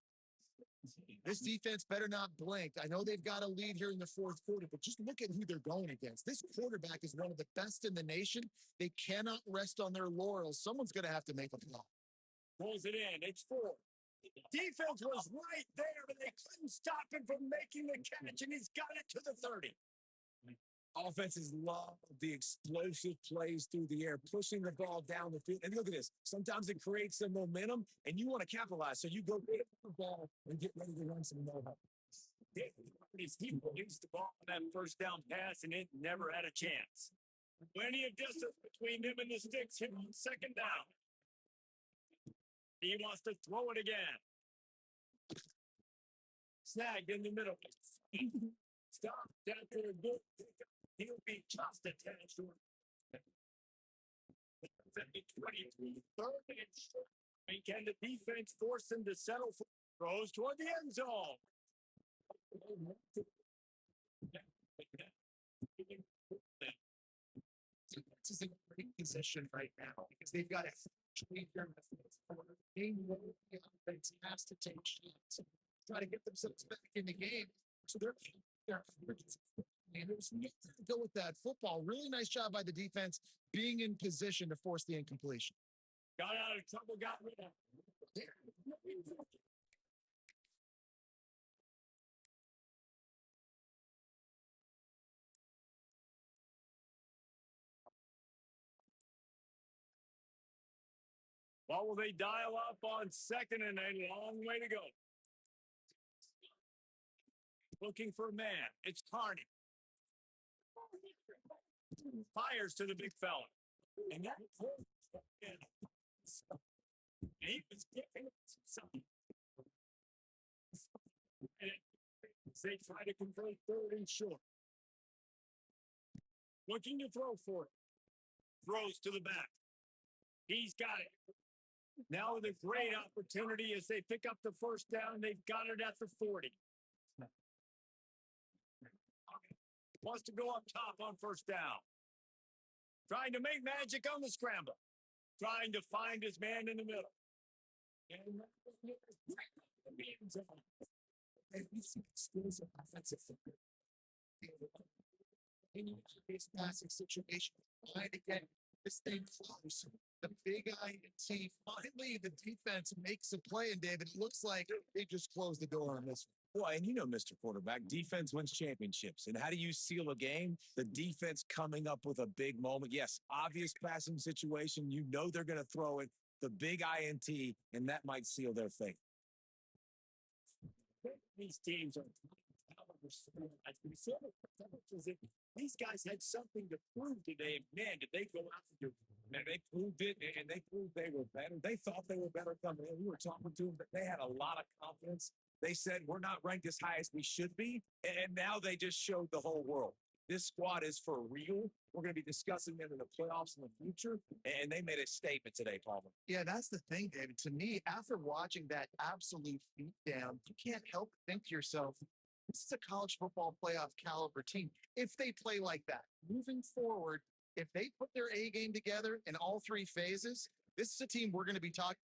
This defense better not blink. I know they've got a lead here in the fourth quarter, but just look at who they're going against. This quarterback is one of the best in the nation. They cannot rest on their laurels. Someone's going to have to make a play. Pulls it in. It's 4. Defense was right there, but they couldn't stop him from making the catch, and he's got it to the 30. Offenses love the explosive plays through the air, pushing the ball down the field. And look at this. Sometimes it creates some momentum, and you want to capitalize. So you go get the ball and get ready to run some more. His team used the ball on that first down pass, and it never had a chance. Plenty of distance between him and the sticks here on second down. He wants to throw it again. Snagged in the middle. Stop after a good pickup. He'll be just attached to it. 23, third and short. Can the defense force him to settle for throws toward the end zone? This is a great position right now because they've got a change their methods. They know the offense has to take shots, try to get themselves back in the game. So they're and there's nothing to go with that. Football, really nice job by the defense being in position to force the incompletion. Got out of trouble, got rid of it. What will they dial up on second and a long way to go? Looking for a man. It's Carney. Fires to the big fella. And that he was giving something. They try to convert third and short. Looking to throw for it. Throws to the back. He's got it. Now with a great opportunity as they pick up the first down. They've got it at the 40. Wants to go up top on first down. Trying to make magic on the scramble. Trying to find his man in the middle. And we've seen skills of offensive football. In this passing situation, trying to get this thing close. The big INT, finally the defense makes a play, and David, it looks like they just closed the door on this one. Boy, and you know, Mr. Quarterback, defense wins championships. And how do you seal a game? The defense coming up with a big moment. Yes, obvious passing situation. You know they're going to throw it. The big INT, and that might seal their fate. These teams are these guys had something to prove today. Man, did they go out and do it? And they proved it, and they proved they were better. They thought they were better coming in. We were talking to them, but they had a lot of confidence. They said, we're not ranked as high as we should be, and now they just showed the whole world. This squad is for real. We're going to be discussing them in the playoffs in the future, and they made a statement today, Palmer. Yeah, that's the thing, David. To me, after watching that absolute beatdown, you can't help but think to yourself, this is a college football playoff caliber team. If they play like that, moving forward, if they put their A game together in all three phases, this is a team we're going to be talking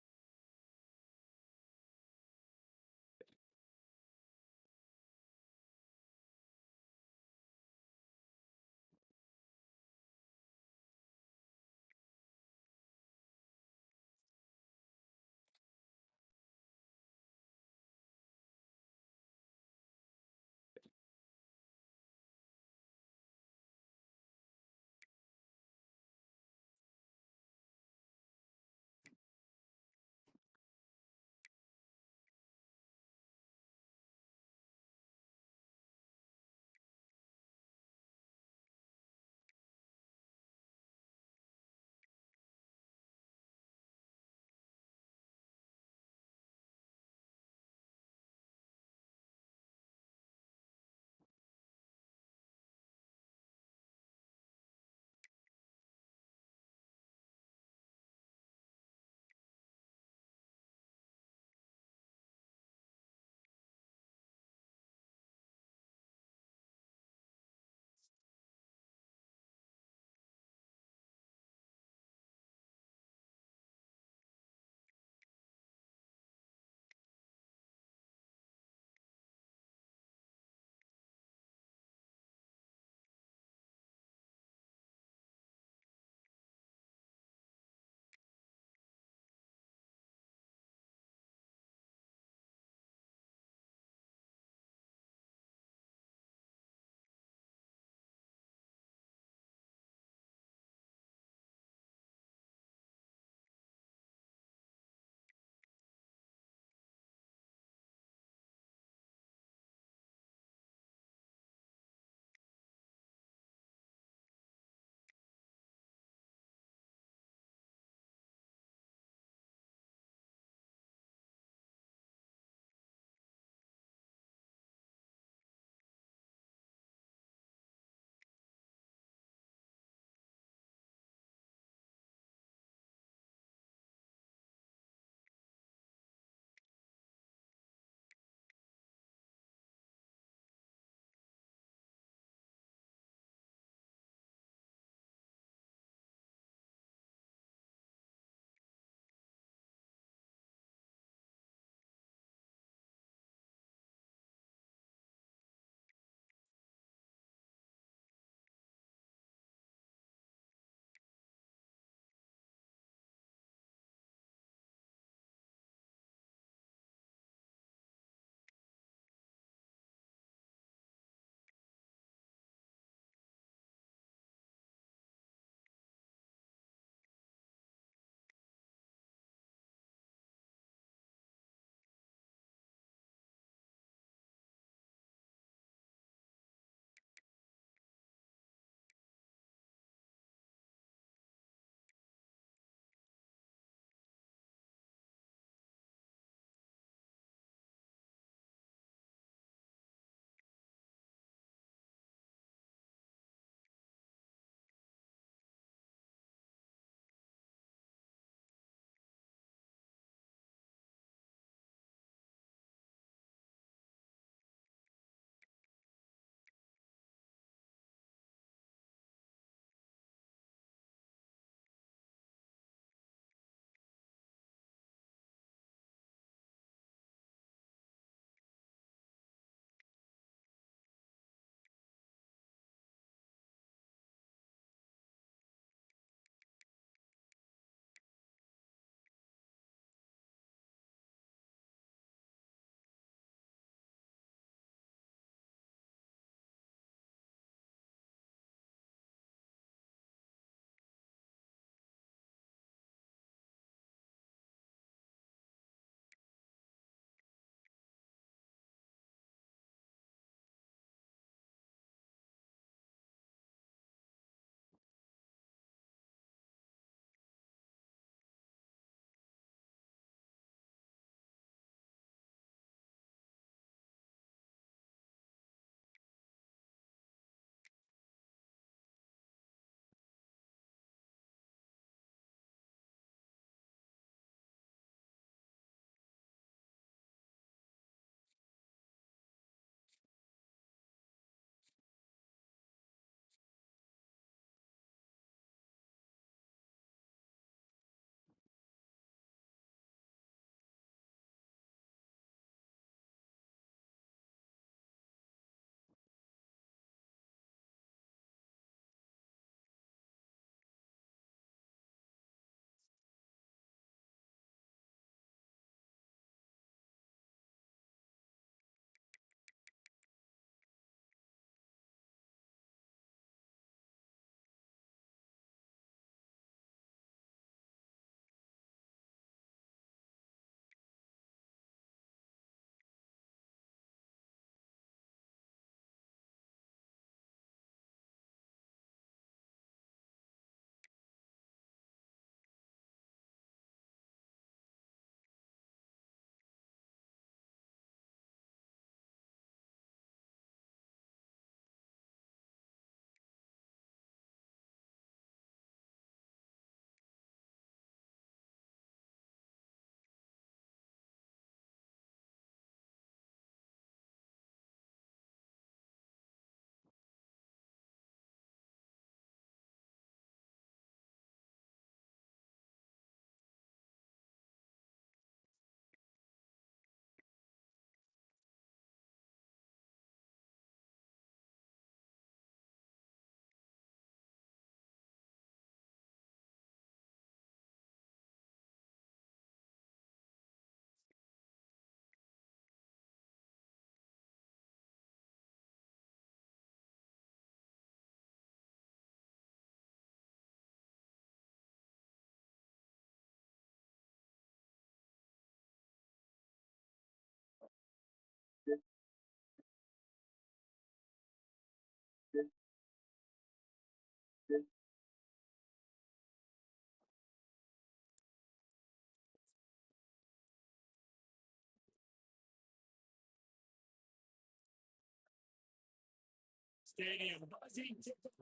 stadium. Buzzing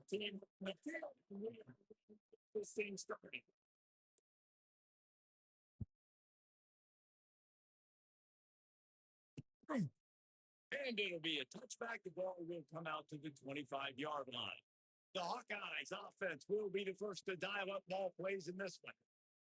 team. This thing starting. And it'll be a touchback. The ball will come out to the 25-yard line. The Hawkeyes offense will be the first to dial up ball plays in this one.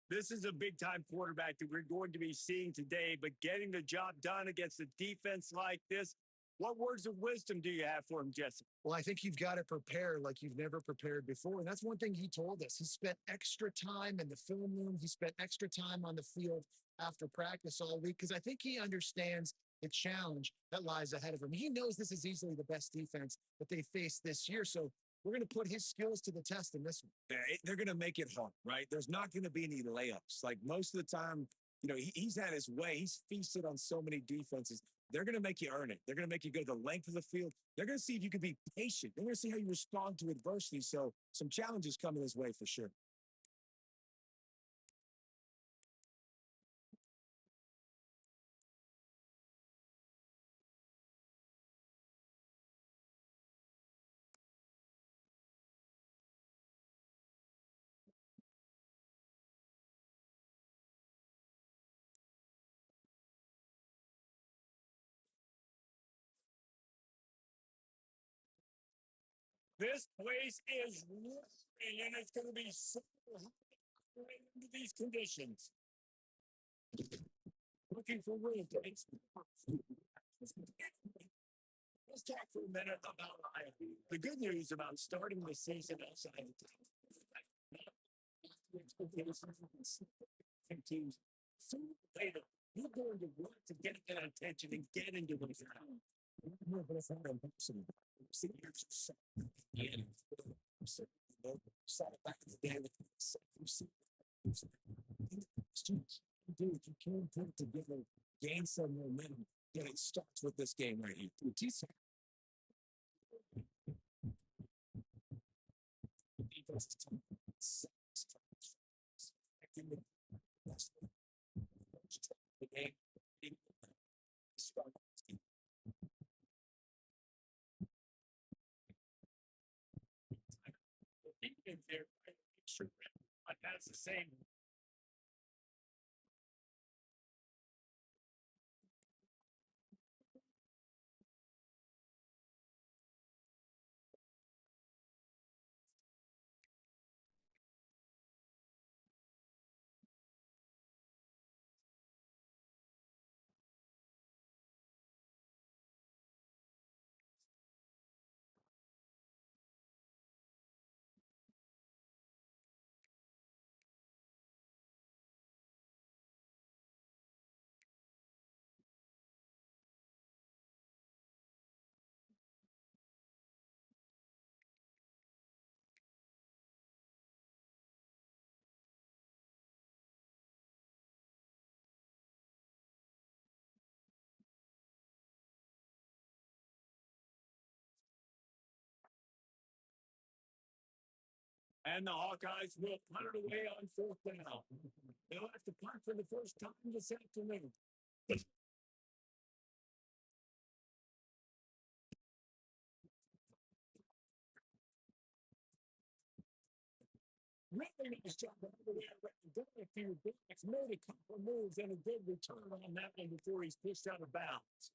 This is a big-time quarterback that we're going to be seeing today, but getting the job done against a defense like this, what words of wisdom do you have for him, Jesse? Well, I think you've got to prepare like you've never prepared before. And that's one thing he told us. He spent extra time in the film room. He spent extra time on the field after practice all week because I think he understands the challenge that lies ahead of him. He knows this is easily the best defense that they face this year. So we're going to put his skills to the test in this one. They're going to make it hard, right? There's not going to be any layups. Like most of the time, you know, he's had his way. He's feasted on so many defenses. They're going to make you earn it. They're going to make you go the length of the field. They're going to see if you can be patient. They're going to see how you respond to adversity. So some challenges coming his way for sure. This place is roaring, and it's going to be so hot under these conditions. Looking for room to Let's talk for a minute about the good news about starting the season outside the top. Teams sooner or later, you're going to want to get that attention and get into the ground. But it's not impossible. See, you're just back in the day with do what you can put it together, gain some momentum, and it starts with this game right here. That's the same. And the Hawkeyes will punt it away on fourth down. They'll have to punt for the first time this afternoon. Really nice job over there. Got a few blocks, made a couple of moves, and a good return on that one before he's pushed out of bounds.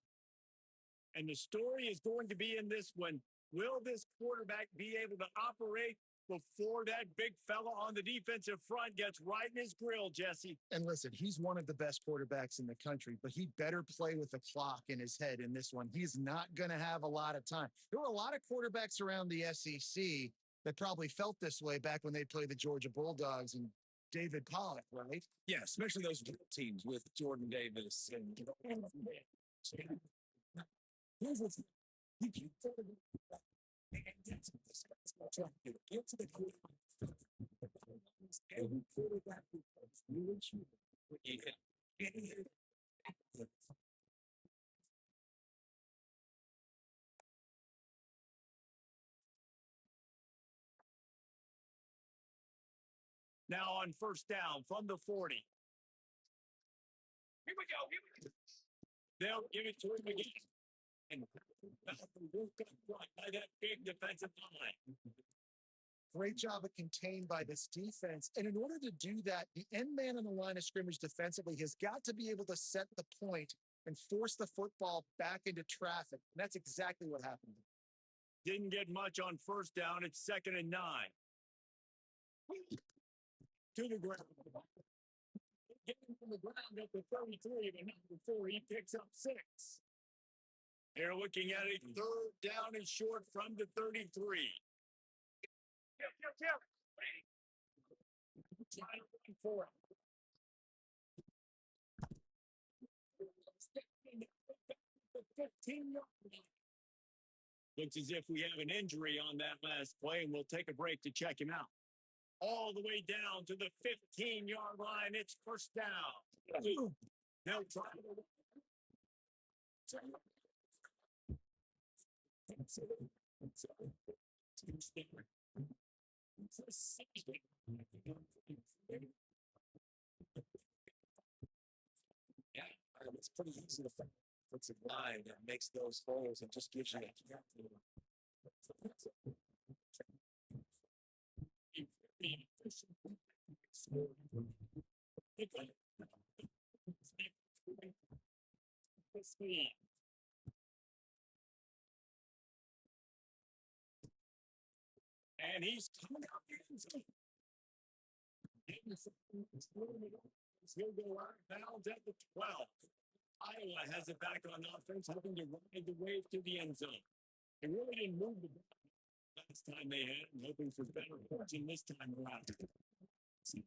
And the story is going to be in this one. Will this quarterback be able to operate before that big fella on the defensive front gets right in his grill, Jesse? And listen, he's one of the best quarterbacks in the country, but he better play with the clock in his head in this one. He's not going to have a lot of time. There were a lot of quarterbacks around the SEC that probably felt this way back when they played the Georgia Bulldogs and David Pollock, right? Yeah, especially those teams with Jordan Davis and Here's what's you keep get to the quarterback. Every quarterback you and you. Now on first down from the 40. Here we go. They'll give it to him again. And the work up front by that big defensive line. Great job of contained by this defense. And in order to do that, the end man on the line of scrimmage defensively has got to be able to set the point and force the football back into traffic. And that's exactly what happened. Didn't get much on first down. It's 2nd and 9. To the ground. Getting from the ground at the 33, but not before he picks up 6. They're looking at a 3rd down and short from the 33. Trying to run for it. The 15-yard line. Looks as if we have an injury on that last play, and we'll take a break to check him out. All the way down to the 15-yard line. It's first down. They'll try to. Yeah, it's pretty easy to find a defensive line that makes those holes and just gives you a gap. And he's coming out the end zone. He'll go out of bounds at the 12. Iowa has it back on offense, hoping to ride the wave to the end zone. They really didn't move the ball last time they had him, hoping for better coaching this time around. All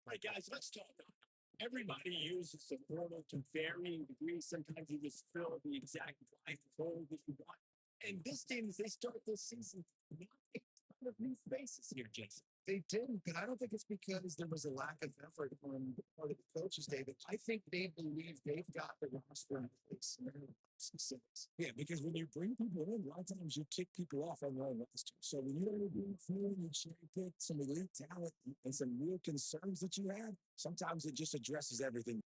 right, guys, let's talk about it. Everybody uses the portal to varying degrees. Sometimes you just fill the exact right hole that you want. And this team, as they start this season, not a ton of new faces here, Jason. They didn't, but I don't think it's because there was a lack of effort on the part of the coaches, David. I think they believe they've got the roster in place. Yeah, because when you bring people in, a lot of times you tick people off on their own roster. So when you interview and you cherry pick some elite talent and some real concerns that you have, sometimes it just addresses everything.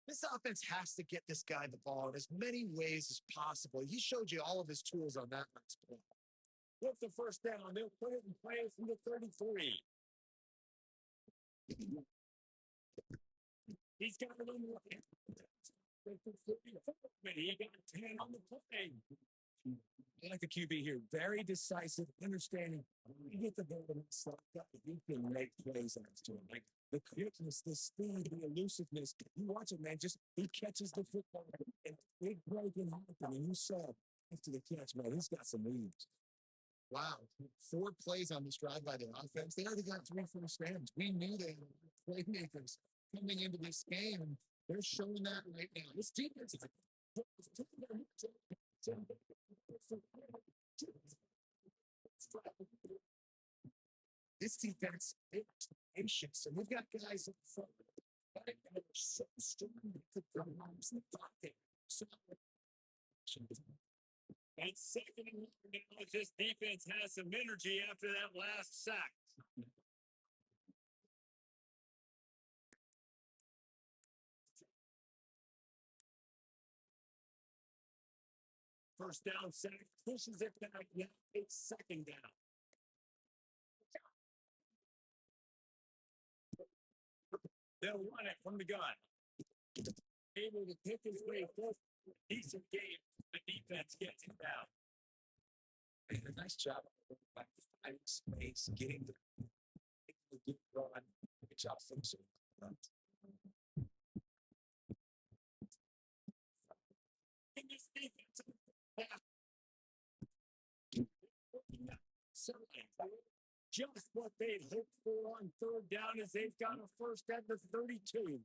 This offense has to get this guy the ball in as many ways as possible. He showed you all of his tools on that last play. With the first down, they'll put it in play from the 33. He's got it on the right. He got 10 on the play. I like the QB here, very decisive, understanding. You get the ball and slot up, he can make plays after him. Like the quickness, the speed, the elusiveness. You watch it, man. Just he catches the football and big break and happen. And you saw after the catch, man, he's got some moves. Wow. 4 plays on this drive by the offense. They already got 3 first downs. We knew they were playmakers coming into this game. They're showing that right now. This defense is this defense is patience. And we've got guys in front that are so strong that their arms in the pocket. So And 2nd and 1 now, this defense has some energy after that last sack. First down, sack, pushes it back. Now it's 2nd down. They'll run it from the gun. Able to pick his way forward. Decent game. The defense gets it down. And a nice job by finding space, getting the good run. Good job finishing. sign. Just what they'd hoped for on third down as they've got a first at the 32.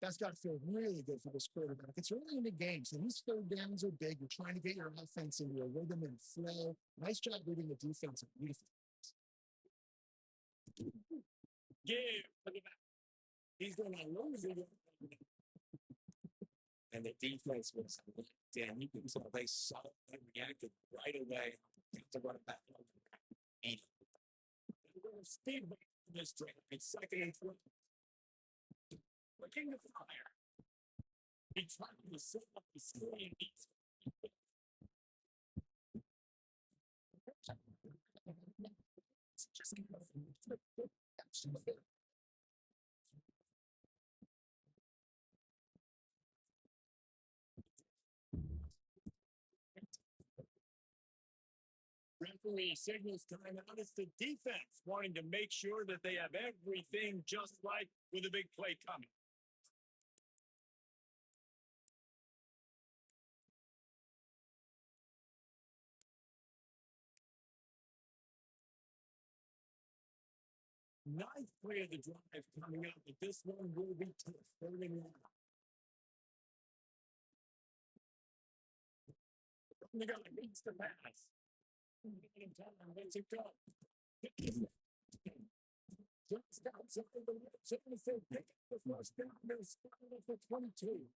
That's got to feel really good for this quarterback. It's early in the game, so these third downs are big. You're trying to get your offense into a rhythm and flow. Nice job reading the defense. Beautiful. Yeah, look at that. He's going to lose it. And the defense was damn. You can tell they saw it and reacted right away to run it back. They're going to stay back in this drive. It's second and 12. Looking to fire. He tried to set up the screen. Just referee signals timeout. It's the defense wanting to make sure that they have everything just right with a big play coming. Ninth play of the drive coming up, but this one will be tough. Third and one. The guy needs to pass. Let's it go. Just outside the red zone, so pick up the first down. They're starting for 22.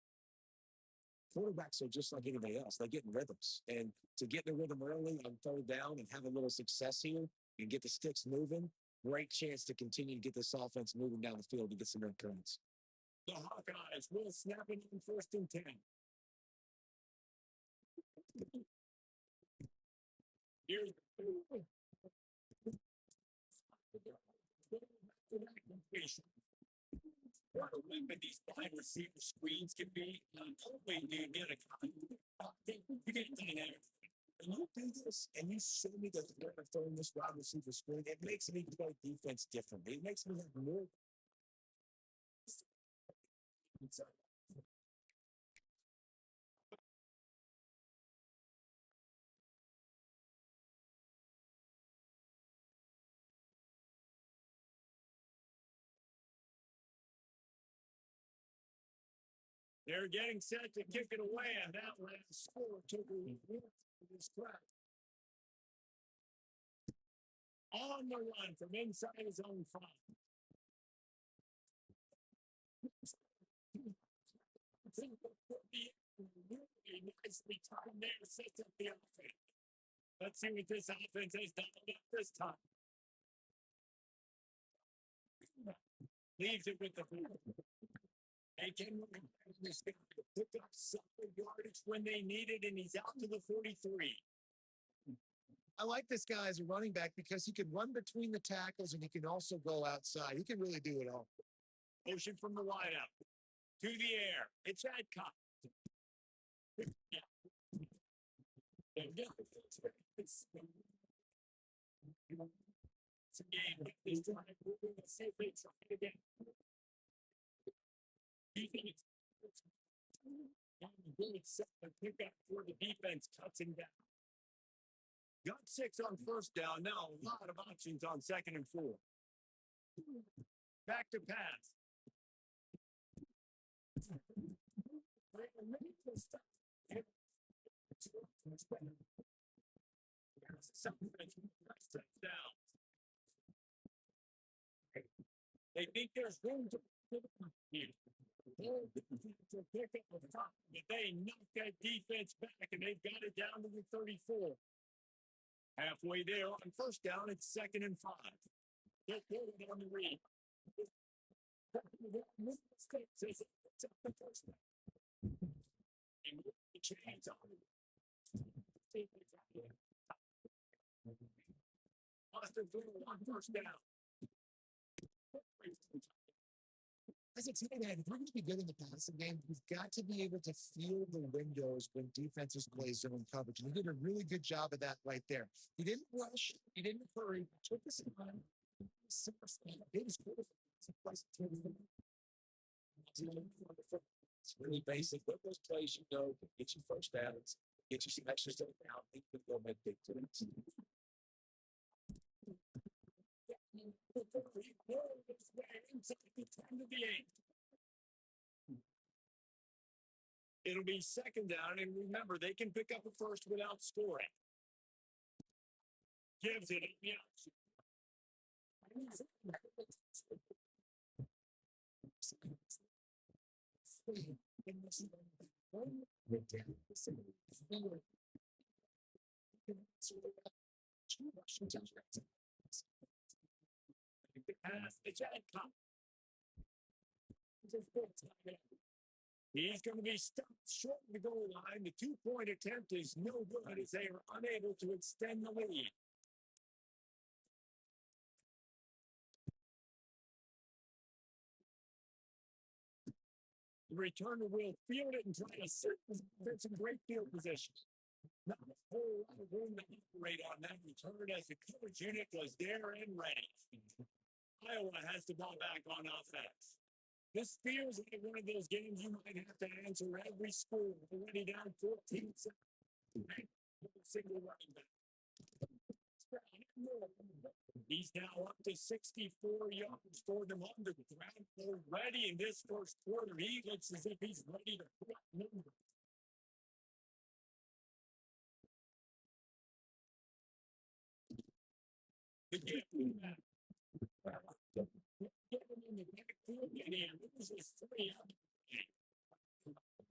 Quarterbacks are just like anybody else. They get in rhythms. And to get in a rhythm early on third down and have a little success here and get the sticks moving, great chance to continue to get this offense moving down the field to get some red currents. The Hawkeyes will snap it in first and 10. Here's what a weapon these wide receiver screens can be. Hopefully, you get a you get everything. When you do this and you show me the threat of throwing this wide receiver screen, it makes me play defense differently. It makes me have more. They're getting set to kick it away, and that last score took this crowd. On the run from inside his own 5. Really nicely timed there, sets up the offense. Let's see what this offense has done this time. Leaves it with the field. They can pick up solid yardage when they need it, and he's out to the 43. I like this guy as a running back because he can run between the tackles and he can also go outside. He can really do it all. Motion from the wideout to the air. It's Adcock. Yeah. It's a game. He's trying to safely try it again. Defense. Good set to pick up for the defense cuts him down. Got 6 on first down. Now a lot of options on second and 4. Back to pass. They think there's room to pick up the top, but they knock that defense back and they've got it down to the 34. Halfway there on first down, it's second and 5. They're it on the read. Austin on first down. As a team, man, if we're going to be good in the passing game, we've got to be able to feel the windows when defenses play zone coverage. And he did a really good job of that right there. He didn't rush. He didn't hurry. He took his time. It's really basic. What those plays you know, get you first downs, get you some extra stuff out, you can go make big plays. inside the 10 to the 8. It'll be second down, and remember, they can pick up a first without scoring. Gives it, yeah. He's going to be stopped short of the goal line. The 2-point attempt is no good as they are unable to extend the lead. The returner will field it and try to set his defense in great field position. Not a whole lot of room to operate on that return as the coverage unit was there and ready. Iowa has the ball back on offense. This feels like one of those games you might have to answer every score. Already down 14 single running back. He's now up to 64 yards for them on the ground. They're ready in this first quarter. He looks as if he's ready to put up numbers. The game back. Get him in the backfield and he loses 3 out.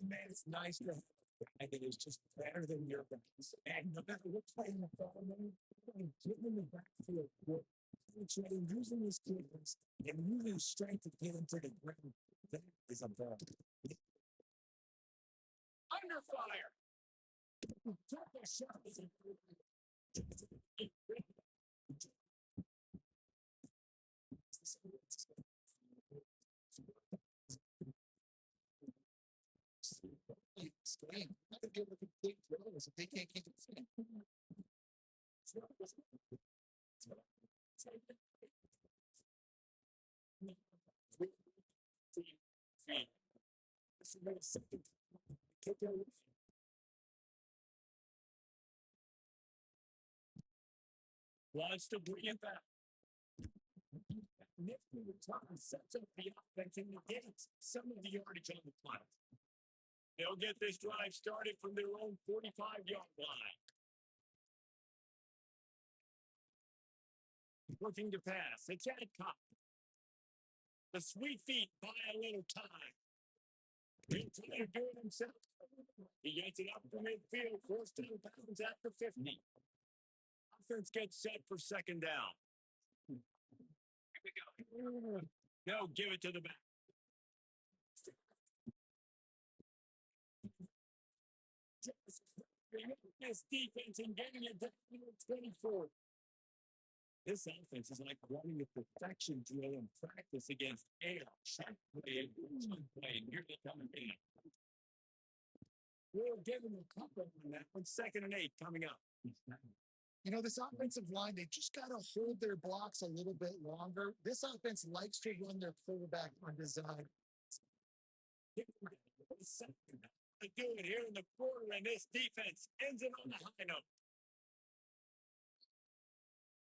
Man, it's nice to have a guy that is just better than your backs. And no matter what play in the ball, get him in the backfield. Using his quickness and using strength to get into the ground. That is a ball. Under fire. Took a shot. They can't keep it safe. Wants to bring it back. Nifty return sets up the offense and negates some of the yardage on the clock. They'll get this drive started from their own 45-yard line. Looking to pass. It's Adcock. The sweet feet buy a little time. He'll try to do it himself. He gets it up to midfield, 14 pounds after 50. Offense gets set for second down. Here we go. No, give it to the back. This defense and getting it down to 24. This offense is like running a perfection drill in practice against air. Check play, and here they come again. We'll give them a couple on that one. 2nd and 8 coming up. You know, this offensive line, they just got to hold their blocks a little bit longer. This offense likes to run their quarterback on design. They do it here in the quarter, and this defense ends it on the high note.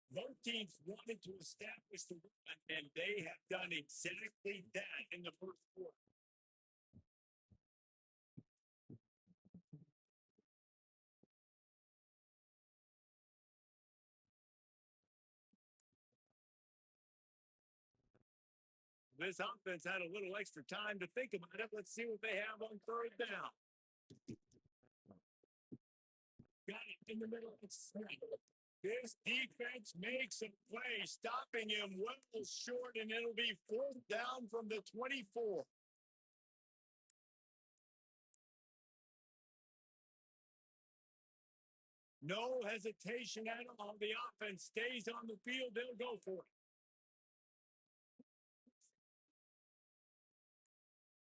Both teams wanted to establish the run, and they have done exactly that in the first quarter. This offense had a little extra time to think about it. Let's see what they have on 3rd down. Got it in the middle of the street. This defense makes a play, stopping him well short, and it'll be 4th down from the 24. No hesitation at all. The offense stays on the field. They'll go for it.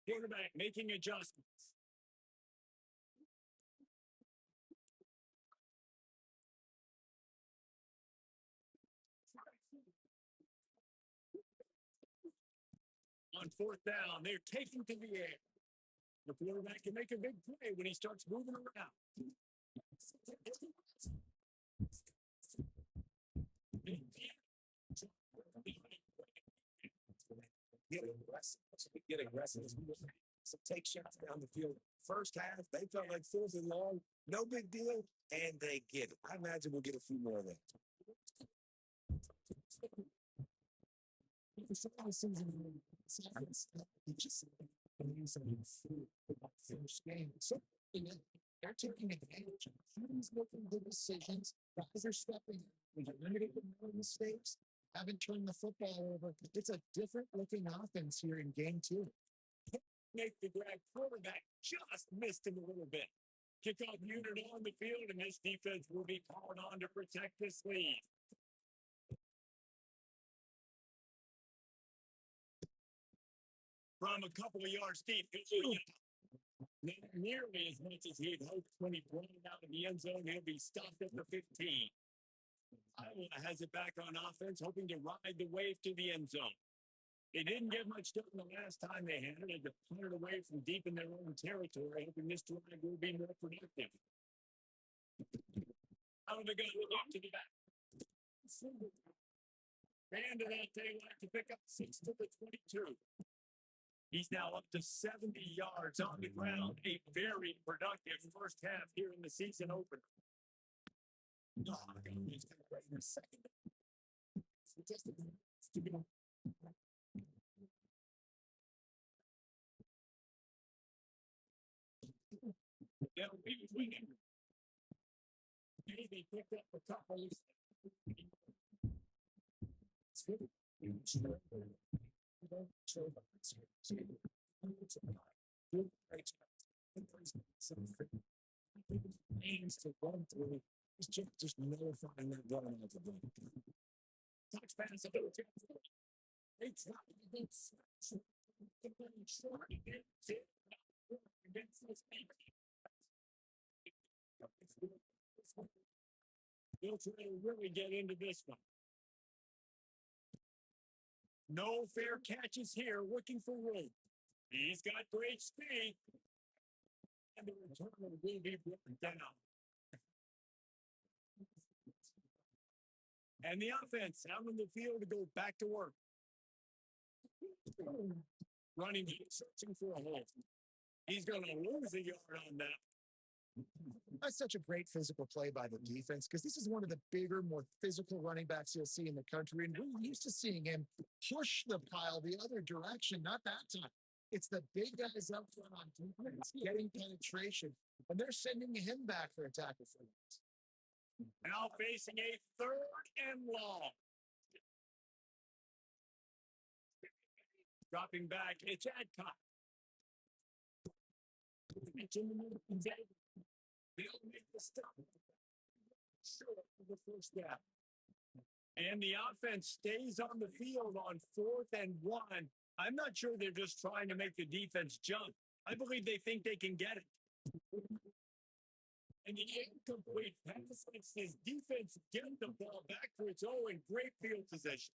Quarterback making adjustments. On 4th down, they're taking to the air. The quarterback can make a big play when he starts moving around. get aggressive. So we get aggressive as we so take shots down the field. First half, they felt like 4th and long, no big deal, and they get it. I imagine we'll get a few more of that. First game. So they're taking advantage of who's making good decisions. Guys are stepping in. We're limited with no mistakes. Haven't turned the football over. It's a different looking offense here in game 2. Make the grab quarterback just missed him a little bit. Kickoff unit on the field, and this defense will be called on to protect this lead. From a couple of yards deep, not nearly as much as he'd hoped when he brought it out of the end zone. He'll be stopped at the 15. Iowa has it back on offense, hoping to ride the wave to the end zone. They didn't get much done the last time they had it. They punt it away from deep in their own territory, hoping this drive will be more productive. Out of the gun, off to the back. And to that, they like to pick up 6 to the 22. He's now up to 70 yards on the ground. A very productive first half here in the season opener. No, he's going to wait in a second. They'll be winning. Maybe picked up a couple. Aims to run through. Just nullifying that run out of the game. Touch pass. They try to get against this team. They'll try to really get into this one. No fair catches here, looking for room. He's got great speed. And the return will be broken down. And the offense out on the field to go back to work. Running, searching for a hole. He's going to lose a yard on that. That's such a great physical play by the defense because this is one of the bigger, more physical running backs you'll see in the country. And we're used to seeing him push the pile the other direction, not that time. It's the big guys up front on defense getting penetration, and they're sending him back for a tackle for us. Now facing a 3rd and long. Dropping back, it's Adcock. They'll make the stop. Sure, for the first down. And the offense stays on the field on 4th and 1. I'm not sure they're just trying to make the defense jump. I believe they think they can get it. And the incomplete pass lets this defense get the ball back for its own great field position.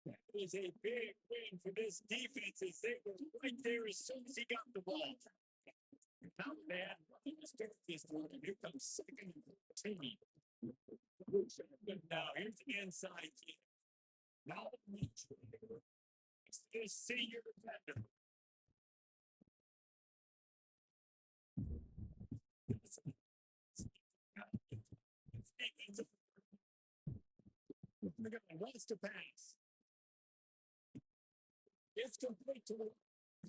That is a big win for this defense as they were right there as soon as he got the ball. Now they have nothing to start this one. Here comes 2nd and 14. Now here's the inside kick. Now it's the senior defender. Wants to pass. It's complete to the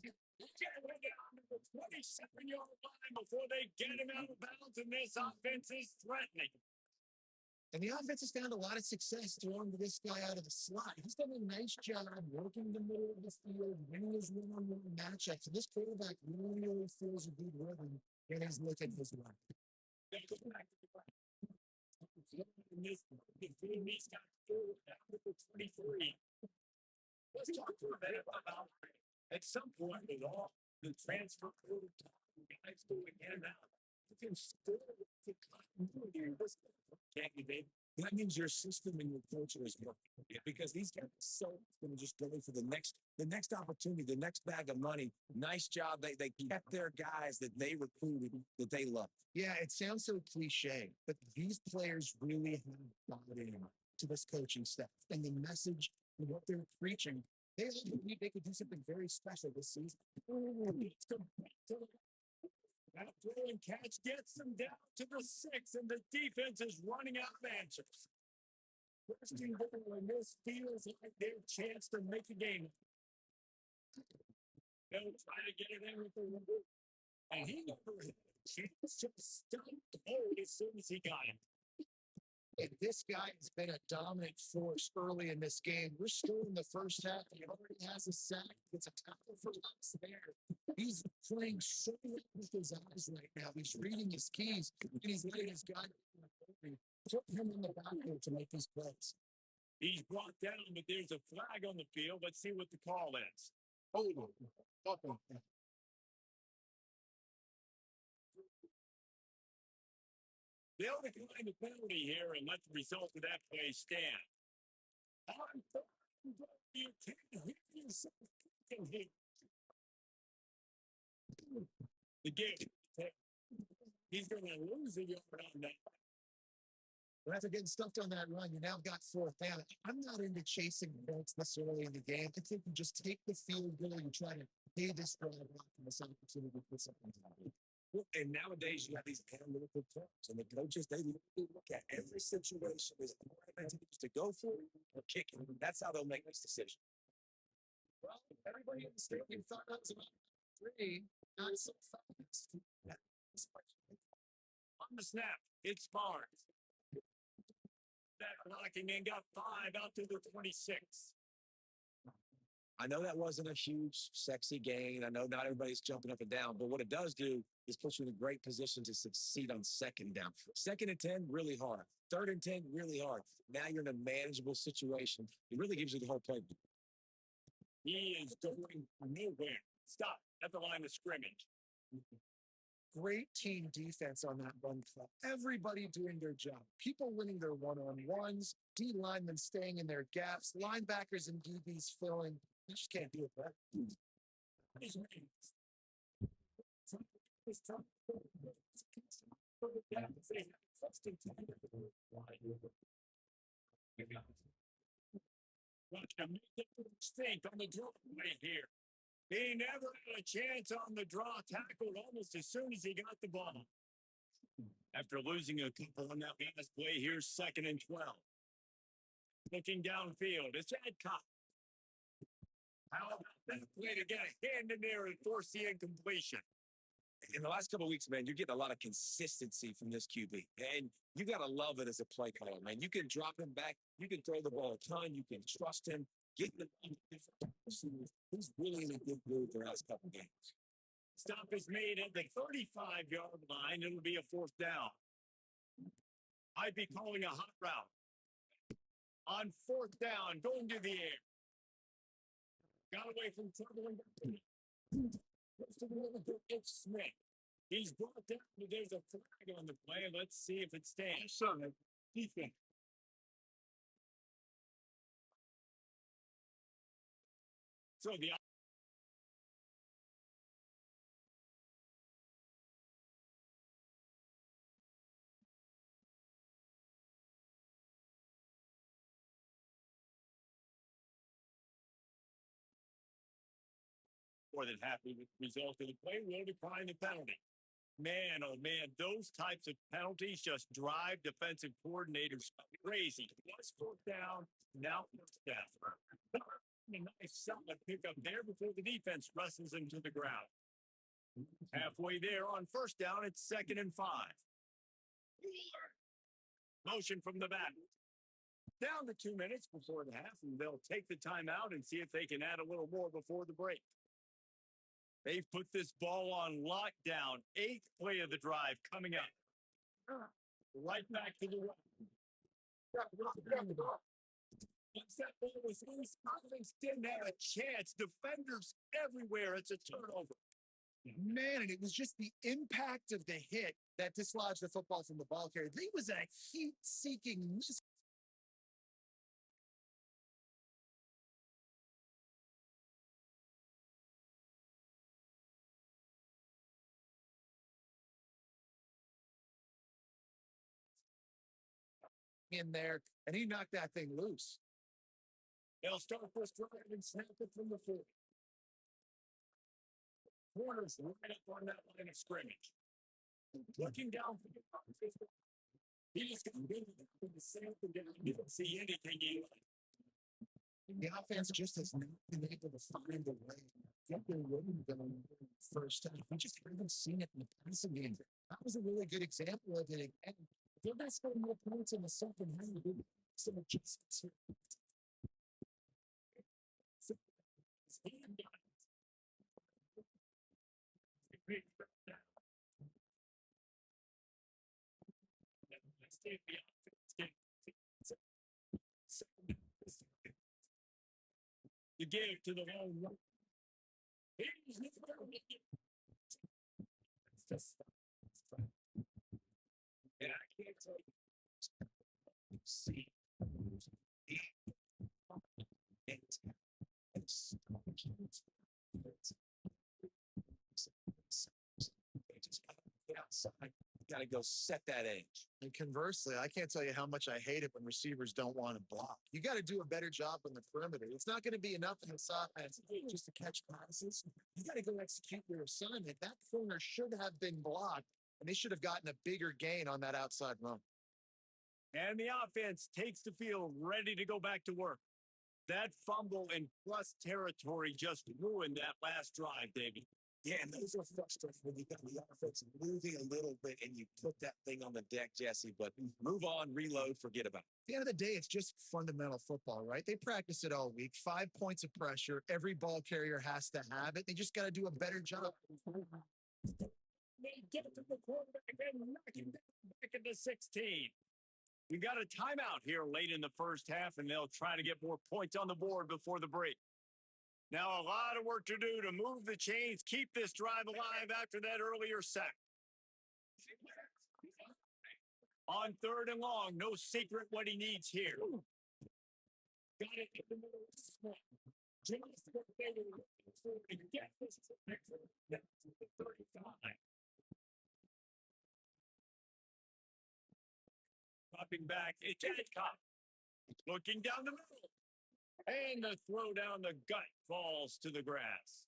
27-yard line before they get him out of bounds, and this offense is threatening. And the offense has found a lot of success throwing to this guy out of the slot. He's done a nice job working the middle of the field, winning his one-on-one matchups. And this quarterback really feels a good rhythm when he's looking his way. He's got 23. Let's talk for a minute about at some point with all the transfer portal guys going in and out. You can still get continuity. Can't you, babe? that means your system and your culture is working. Yeah, because these guys are so going to just go for the next opportunity, the next bag of money. Nice job. They kept their guys that they recruited that they love. Yeah, it sounds so cliche, but these players really have bought in to this coaching staff and the message and what they're preaching. They believe they could do something very special this season. That throwing catch gets them down to the 6, and the defense is running out of answers. First and goal, and this feels like their chance to make a game. They'll try to get it in with the window. And he never had a chance to stop the ball as soon as he got it. And this guy has been a dominant force early in this game. We're still in the first half. He already has a sack. It's a tackle for us there. He's playing so well with his eyes right now. He's reading his keys, and he's letting his guy put him in the backfield to make these plays. He's brought down, but there's a flag on the field. Let's see what the call is. Hold on. They'll decline the penalty here and let the result of that play stand. On third and goal, you can't hear yourself kicking here. The game. He's going to lose a yard on that. But after getting stuffed on that run, you now got fourth down. I'm not into chasing points this early in the game. I think you just take the field goal and try to pay this drive off from this opportunity to put something down. Well, and nowadays you have these analytical terms, and the coaches they look at every situation as to go for it or kick it. That's how they'll make this decision. Well, everybody in the stadium thought that was about 3, not so fast. On the snap, it's Barnes. That blocking and got 5 out to the 26. I know that wasn't a huge, sexy gain. I know not everybody's jumping up and down, but what it does do is put you in a great position to succeed on second down. 2nd and 10, really hard. 3rd and 10, really hard. Now you're in a manageable situation. It really gives you the whole playbook. He is going nowhere. Stop at the line of scrimmage. Great team defense on that run play. Everybody doing their job. People winning their one-on-ones, D linemen staying in their gaps, linebackers and DBs filling. You just can't do it, right? Think on the draw play here. He never had a chance on the draw, tackled almost as soon as he got the ball. After losing a couple on that last play, here's 2nd and 12. Looking downfield, it's Adcock. How about that play to get a hand in there and force the incompletion? In the last couple of weeks, man, you're getting a lot of consistency from this QB. And you got to love it as a play caller, man. You can drop him back. You can throw the ball a ton. You can trust him. Get the He's really in a good mood the last couple of games. Stop is made at the 35-yard line. It'll be a 4th down. I'd be calling a hot route. On 4th down, going to the air. Got away from trouble and it's Smith. He's brought down, but there's a flag on the play. Let's see if it stands. Defense. So the more than happy with the result of the play, will decline the penalty. Man, oh man, those types of penalties just drive defensive coordinators crazy. Once 4th down, now 1st down. A nice solid pickup there before the defense wrestles him to the ground. Halfway there on 1st down, it's 2nd and 5. Motion from the back. Down to 2 minutes before the half, and they'll take the timeout and see if they can add a little more before the break. They've put this ball on lockdown. 8th play of the drive coming up. Right back to the right. Once that ball was loose, offense didn't have a chance. Defenders everywhere. It's a turnover. Man, and it was just the impact of the hit that dislodged the football from the ball carrier. He was a heat-seeking missile in there, and he knocked that thing loose. They'll start this drive and snap it from the 40. Corners right up on that line of scrimmage. Looking down for the he just got rid of the sample and didn't see anything he liked. The offense just has not been able to find a way to get their rhythm going in the first half. We just haven't seen it in the passing game. That was a really good example of it. And if they're going to score more points in the second half, we'll do some adjustments here. You gave to the wrong one. He's never it's just and I can't tell you see Outside. You got to go set that edge. And conversely, I can't tell you how much I hate it when receivers don't want to block. You got to do a better job on the perimeter. It's not going to be enough in this offense just to catch passes. You got to go execute your assignment. That corner should have been blocked, and they should have gotten a bigger gain on that outside run. and the offense takes the field ready to go back to work. That fumble in plus territory just ruined that last drive, Davey. Yeah, and those are frustrating when you got the offense moving a little bit and you put that thing on the deck, Jesse. But move on, reload, forget about it. At the end of the day, it's just fundamental football, right? They practice it all week. 5 points of pressure. Every ball carrier has to have it. They just got to do a better job. They get it to the quarterback and knock him down back at the 16. We got a timeout here late in the first half, and they'll try to get more points on the board before the break. Now, a lot of work to do to move the chains, keep this drive alive after that earlier sack. On 3rd and long, no secret what he needs here. Got it in the middle of the snap. Just what they were looking for to get this to the 35. Dropping back, it's Adcock. Looking down the middle. And the throw down the gut falls to the grass.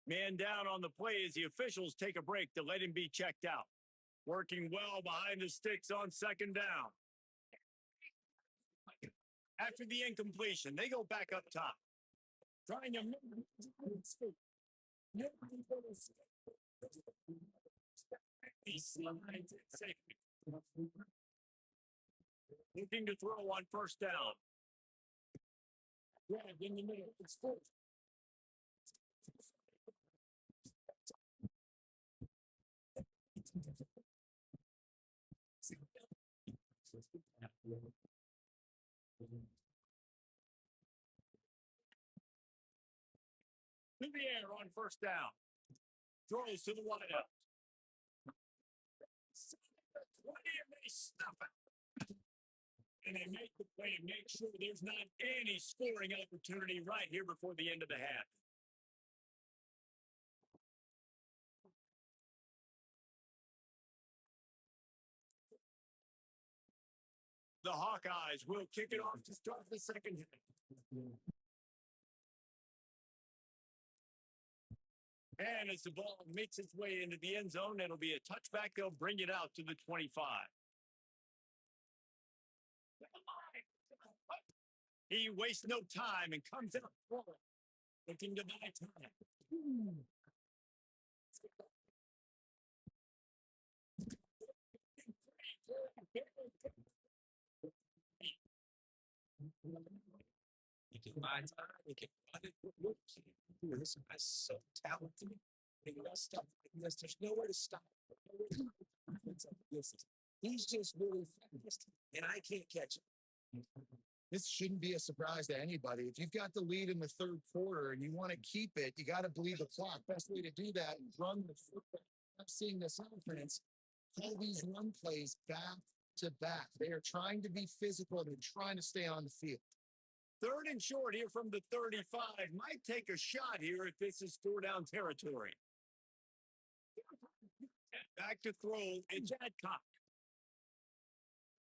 Man down on the play as the officials take a break to let him be checked out. Working well behind the sticks on 2nd down. After the incompletion, they go back up top. Trying to looking to throw on 1st down. Grab in the middle. It's full. In the air on 1st down. Throws to the wideout. 20 and they stuff it. And they make the play and make sure there's not any scoring opportunity right here before the end of the half. The Hawkeyes will kick it off to start the 2nd half. And as the ball makes its way into the end zone, it'll be a touchback. They'll bring it out to the 25. He wastes no time and comes out forward, looking to buy time. You can buy time, you can run it. This guy's so talented. He does stuff like this. There's nowhere to stop. Listen, he's just really fast, and I can't catch him. This shouldn't be a surprise to anybody. If you've got the lead in the third quarter and you want to keep it, you got to bleed the clock. Best way to do that is run the football. I'm seeing this offense call these run plays back to back. They are trying to be physical. They're trying to stay on the field. Third and short here from the 35. Might take a shot here if this is 4-down territory. Back to throw. It's Adcock.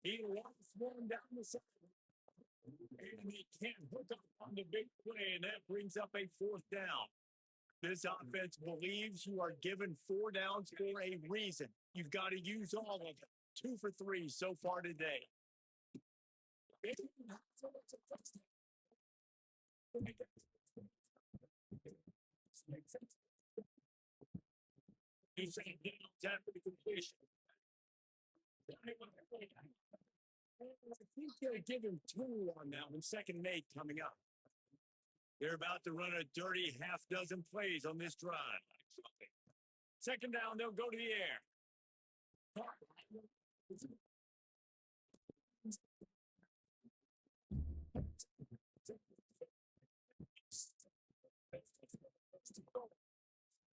He walks one down the side. And he can't hook up on the big play, and that brings up a 4th down. This offense believes you are given 4 downs for a reason. You've got to use all of them. 2 for 3 so far today. He's saying down for the completion. I think they'll give him 2 on that one. 2nd and 8 coming up. They're about to run a dirty half dozen plays on this drive. 2nd down, they'll go to the air.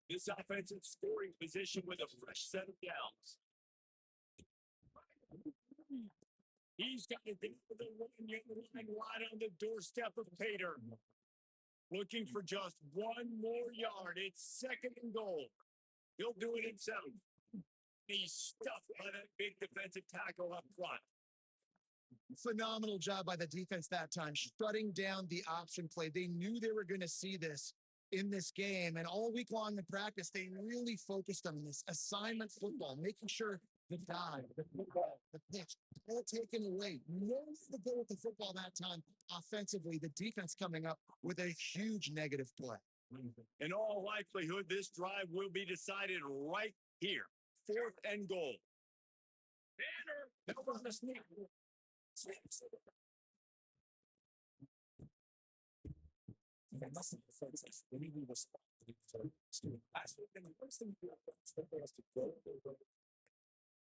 This offensive scoring position with a fresh set of downs. He's got to get to the 1-yard line right on the doorstep of Pater. Looking for just 1 more yard. It's 2nd and goal. He'll do it himself. He's stuffed by that big defensive tackle up front. Phenomenal job by the defense that time, shutting down the option play. They knew they were going to see this in this game, and all week long in practice, they really focused on this assignment football, making sure the dive, the football, the pitch, all taken away. No way to go with the football that time offensively. The defense coming up with a huge negative play. In all likelihood, this drive will be decided right here. 4th and goal. Banner, that was the sneak.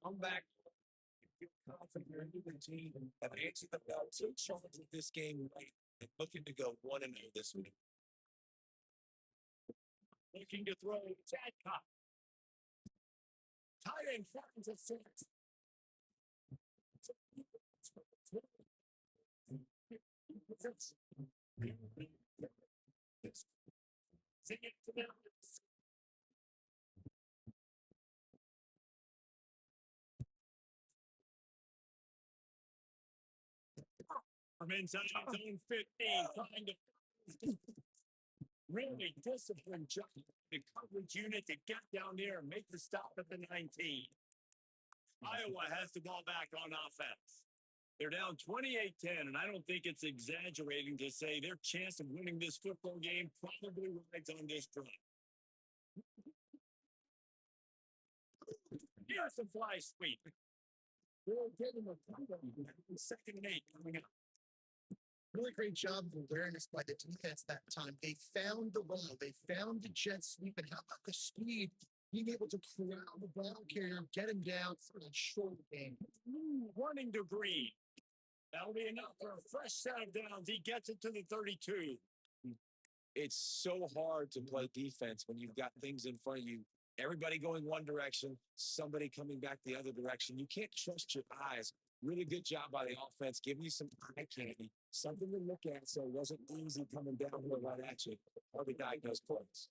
Come back. Feel confident in the team and have answered the bell. Take charge of this game right and looking to go 1-0 this week. Looking to throw Adcock. Tight end finds a 6. From inside his own 15, trying to really disciplined job. The coverage unit to get down there and make the stop at the 19. Iowa has the ball back on offense. They're down 28-10, and I don't think it's exaggerating to say their chance of winning this football game probably rides on this drive. Here's the fly sweep. They're getting a 2nd and 8 coming up. Really great job of awareness by the defense that time. They found the ball. They found the jet sweep. And how about the speed? Being able to corral the ball carrier, get him down for a short game. Running to Green. That'll be enough for a fresh set of downs. He gets it to the 32. It's so hard to play defense when you've got things in front of you. Everybody going one direction, somebody coming back the other direction. You can't trust your eyes. Really good job by the offense, giving you some eye candy, something to look at so it wasn't easy coming down here right at you. Hardly diagnosed points.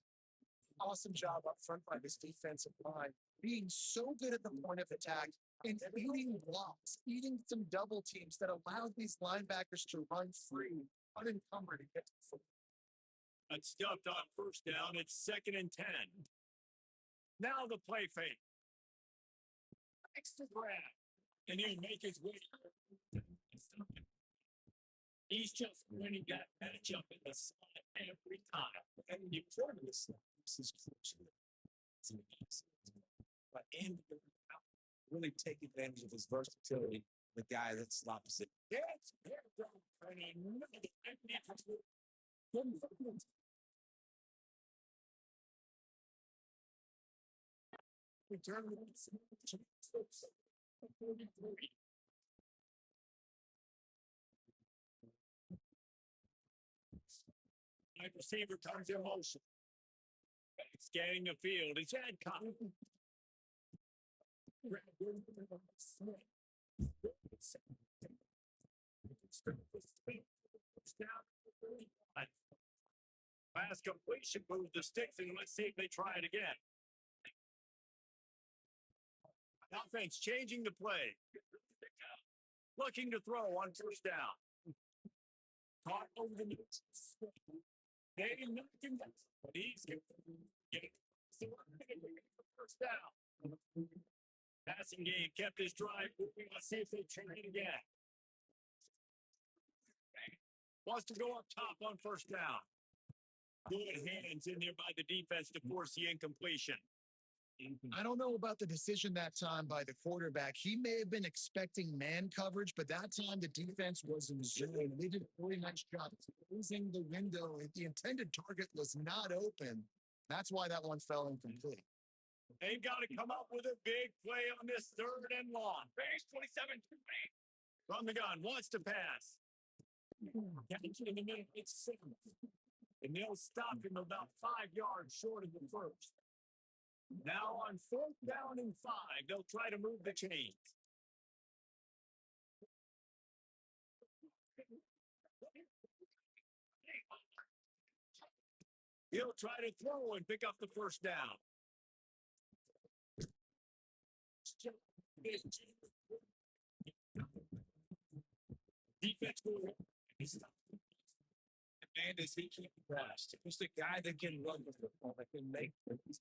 Awesome job up front by this defensive line, being so good at the point of attack and eating blocks, eating some double teams that allowed these linebackers to run free, unencumbered, and get to the football. That's stuffed on 1st down. It's 2nd and 10. Now the play fake. Extra grab. And he'll make his way. He's just winning that matchup in the slot every time. And you part of this is crucial. But and really take advantage of his versatility. The guy that's opposite. It's return Wide receiver comes in motion. Scanning the field. His head caught. Pass completion, move the sticks, and let's see if they try it again. Offense changing the play. Looking to throw on first down. Caught over the knees. They knocked him down. But he's getting first down. Passing game kept his drive moving. Let's see if they try it again. Wants to go up top on first down. Good hands in there by the defense to force the incompletion. I don't know about the decision that time by the quarterback. He may have been expecting man coverage, but that time the defense was in zone. They did a really nice job closing the window. The intended target was not open. That's why that one fell incomplete. They've got to come up with a big play on this third and long. Base 27. From the gun, wants to pass. Catch in the middle, it's 7. And they'll stop him about 5 yards short of the first. Now on fourth down and 5, they'll try to move the chains. He'll try to throw and pick up the first down. Defense going. Man, does he keep fast? Just a guy that can run the football, that can make things.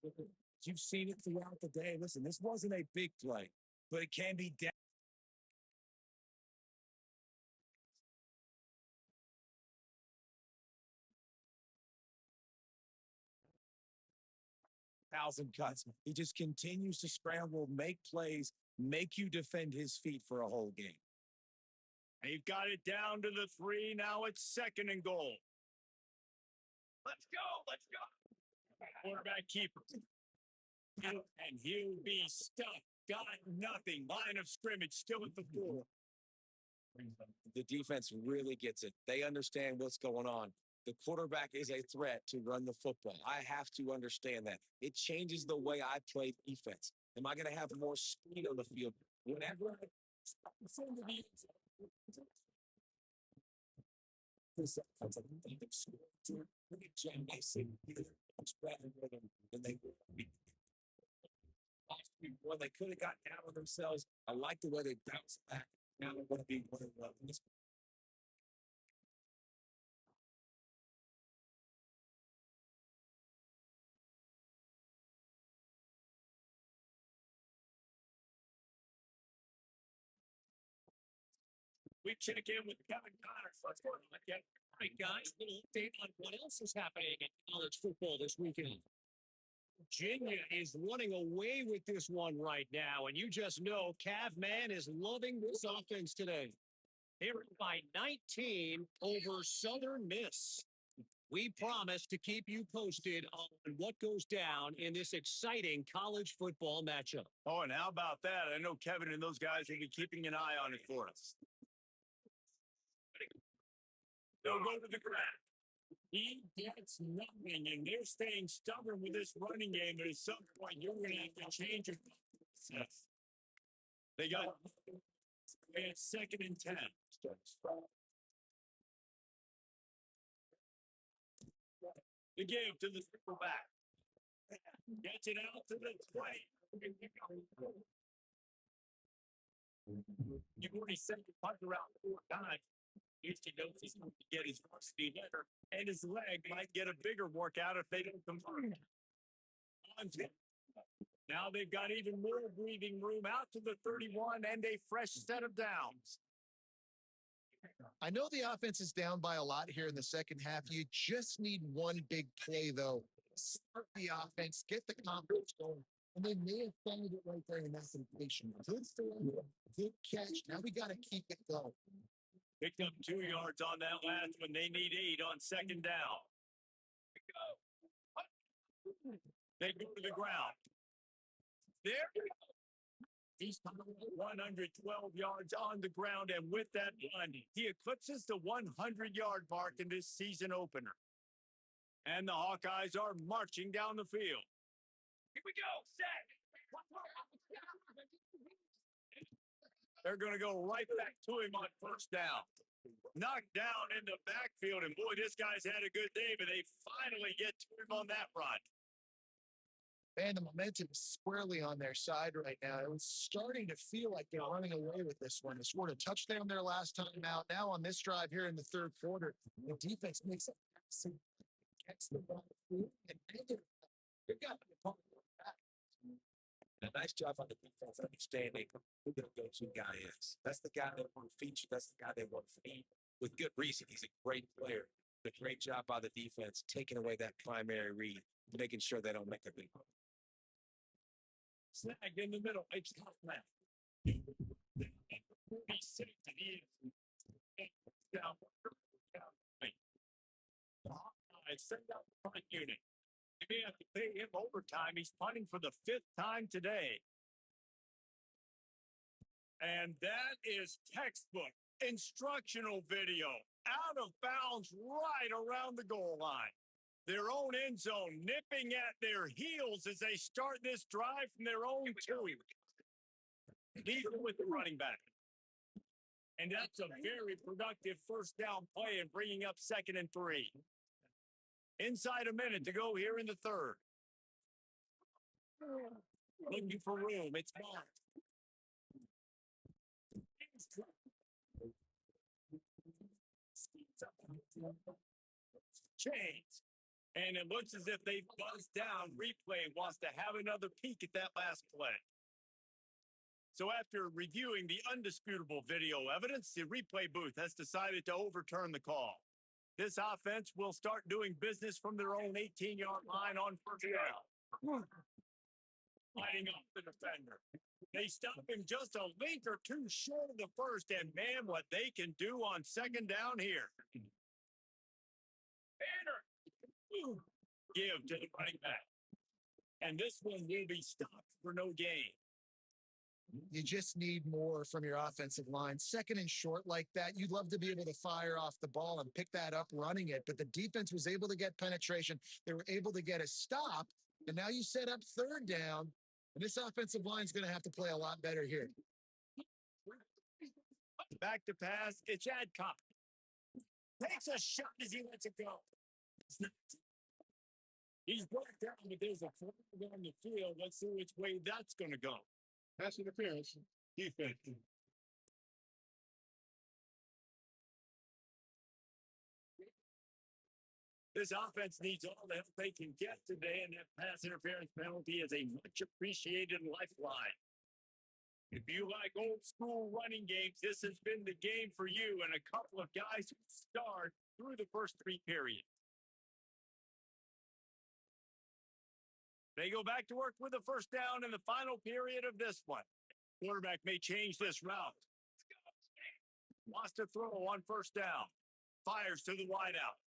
You've seen it throughout the day. Listen, this wasn't a big play, but it can be down. 1,000 cuts. He just continues to scramble, make plays, make you defend his feet for a whole game. They've got it down to the 3. Now it's second and goal. Let's go. Let's go. Quarterback keeper. And he'll be stuck. Got nothing. Line of scrimmage still at the 4. The defense really gets it. They understand what's going on. The quarterback is a threat to run the football. I have to understand that. It changes the way I play defense. Am I going to have more speed on the field? Whenever I send the defense, well, they could have gotten out of themselves. I like the way they bounced back. Now they're going to be one of the we check in with Kevin Connors. Let's go. All right, guys, a little update on what else is happening in college football this weekend. Virginia is running away with this one right now, and you just know Cav Man is loving this offense today. They're by 19 over Southern Miss. We promise to keep you posted on what goes down in this exciting college football matchup. Oh, and how about that? I know Kevin and those guys will be keeping an eye on it for us. They'll go to the ground. He gets nothing, and they're staying stubborn with this running game, but at some point, you're going to have to change your process. They got it's 2nd and 10. The give to the back. Gets it out to the 20. You've already sent the punt around 4 times. Houston knows he's going to get his varsity letter, and his leg might get a bigger workout if they don't convert. Now they've got even more breathing room out to the 31 and a fresh set of downs. I know the offense is down by a lot here in the second half. You just need one big play, though. Start the offense, get the confidence going, and they may have found it right there in that completion. Good throw, good catch. Now we got to keep it going. Picked up 2 yards on that last one. They need 8 on second down. They go to the ground. There we go. He's 112 yards on the ground, and with that run, he eclipses the 100-yard mark in this season opener. And the Hawkeyes are marching down the field. Here we go. Set. They're going to go right back to him on first down. Knocked down in the backfield, and boy, this guy's had a good day, but they finally get to him on that run. Man, the momentum is squarely on their side right now. It was starting to feel like they're running away with this one. They scored a touchdown their last time out. Now on this drive here in the third quarter, the defense makes a pass, gets the ball, and they got the back. A nice job on the defense understanding who the go-to guy is. That's the guy they want to feature. That's the guy they want to feed. With good reason. He's a great player. A great job by the defense, taking away that primary read, making sure they don't make a big one. Snagged in the middle. It's tough man. He's safe to the end. Down. I send out the punt unit. You may have to pay him overtime. He's punting for the 5th time today. And that is textbook instructional video. Out of bounds right around the goal line. Their own end zone nipping at their heels as they start this drive from their own 2. Even with the running back. And that's a very productive first down play and bringing up 2nd and 3. Inside a minute to go here in the third. Looking for room. It's marked. Chains. And it looks as if they buzzed down. Replay wants to have another peek at that last play. So after reviewing the undisputable video evidence, the replay booth has decided to overturn the call. This offense will start doing business from their own 18-yard line on first down. Lining up the defender. They stop him just a link or two short of the first, and man, what they can do on 2nd down here. Banner. Give to the running back. And this one will be stopped for no gain. You just need more from your offensive line. 2nd and short like that, you'd love to be able to fire off the ball and pick that up running it. But the defense was able to get penetration. They were able to get a stop. And now you set up 3rd down. And this offensive line is going to have to play a lot better here. Back to pass. It's Adcock. Takes a shot as he lets it go. He's brought down, but there's a flag on the field. Let's see which way that's going to go. Pass interference. Defense. This offense needs all the help they can get today, and that pass interference penalty is a much appreciated lifeline. If you like old school running games, this has been the game for you and a couple of guys who starred through the first 3 periods. They go back to work with a first down in the final period of this one. Quarterback may change this route. Wants to throw on first down. Fires to the wideout.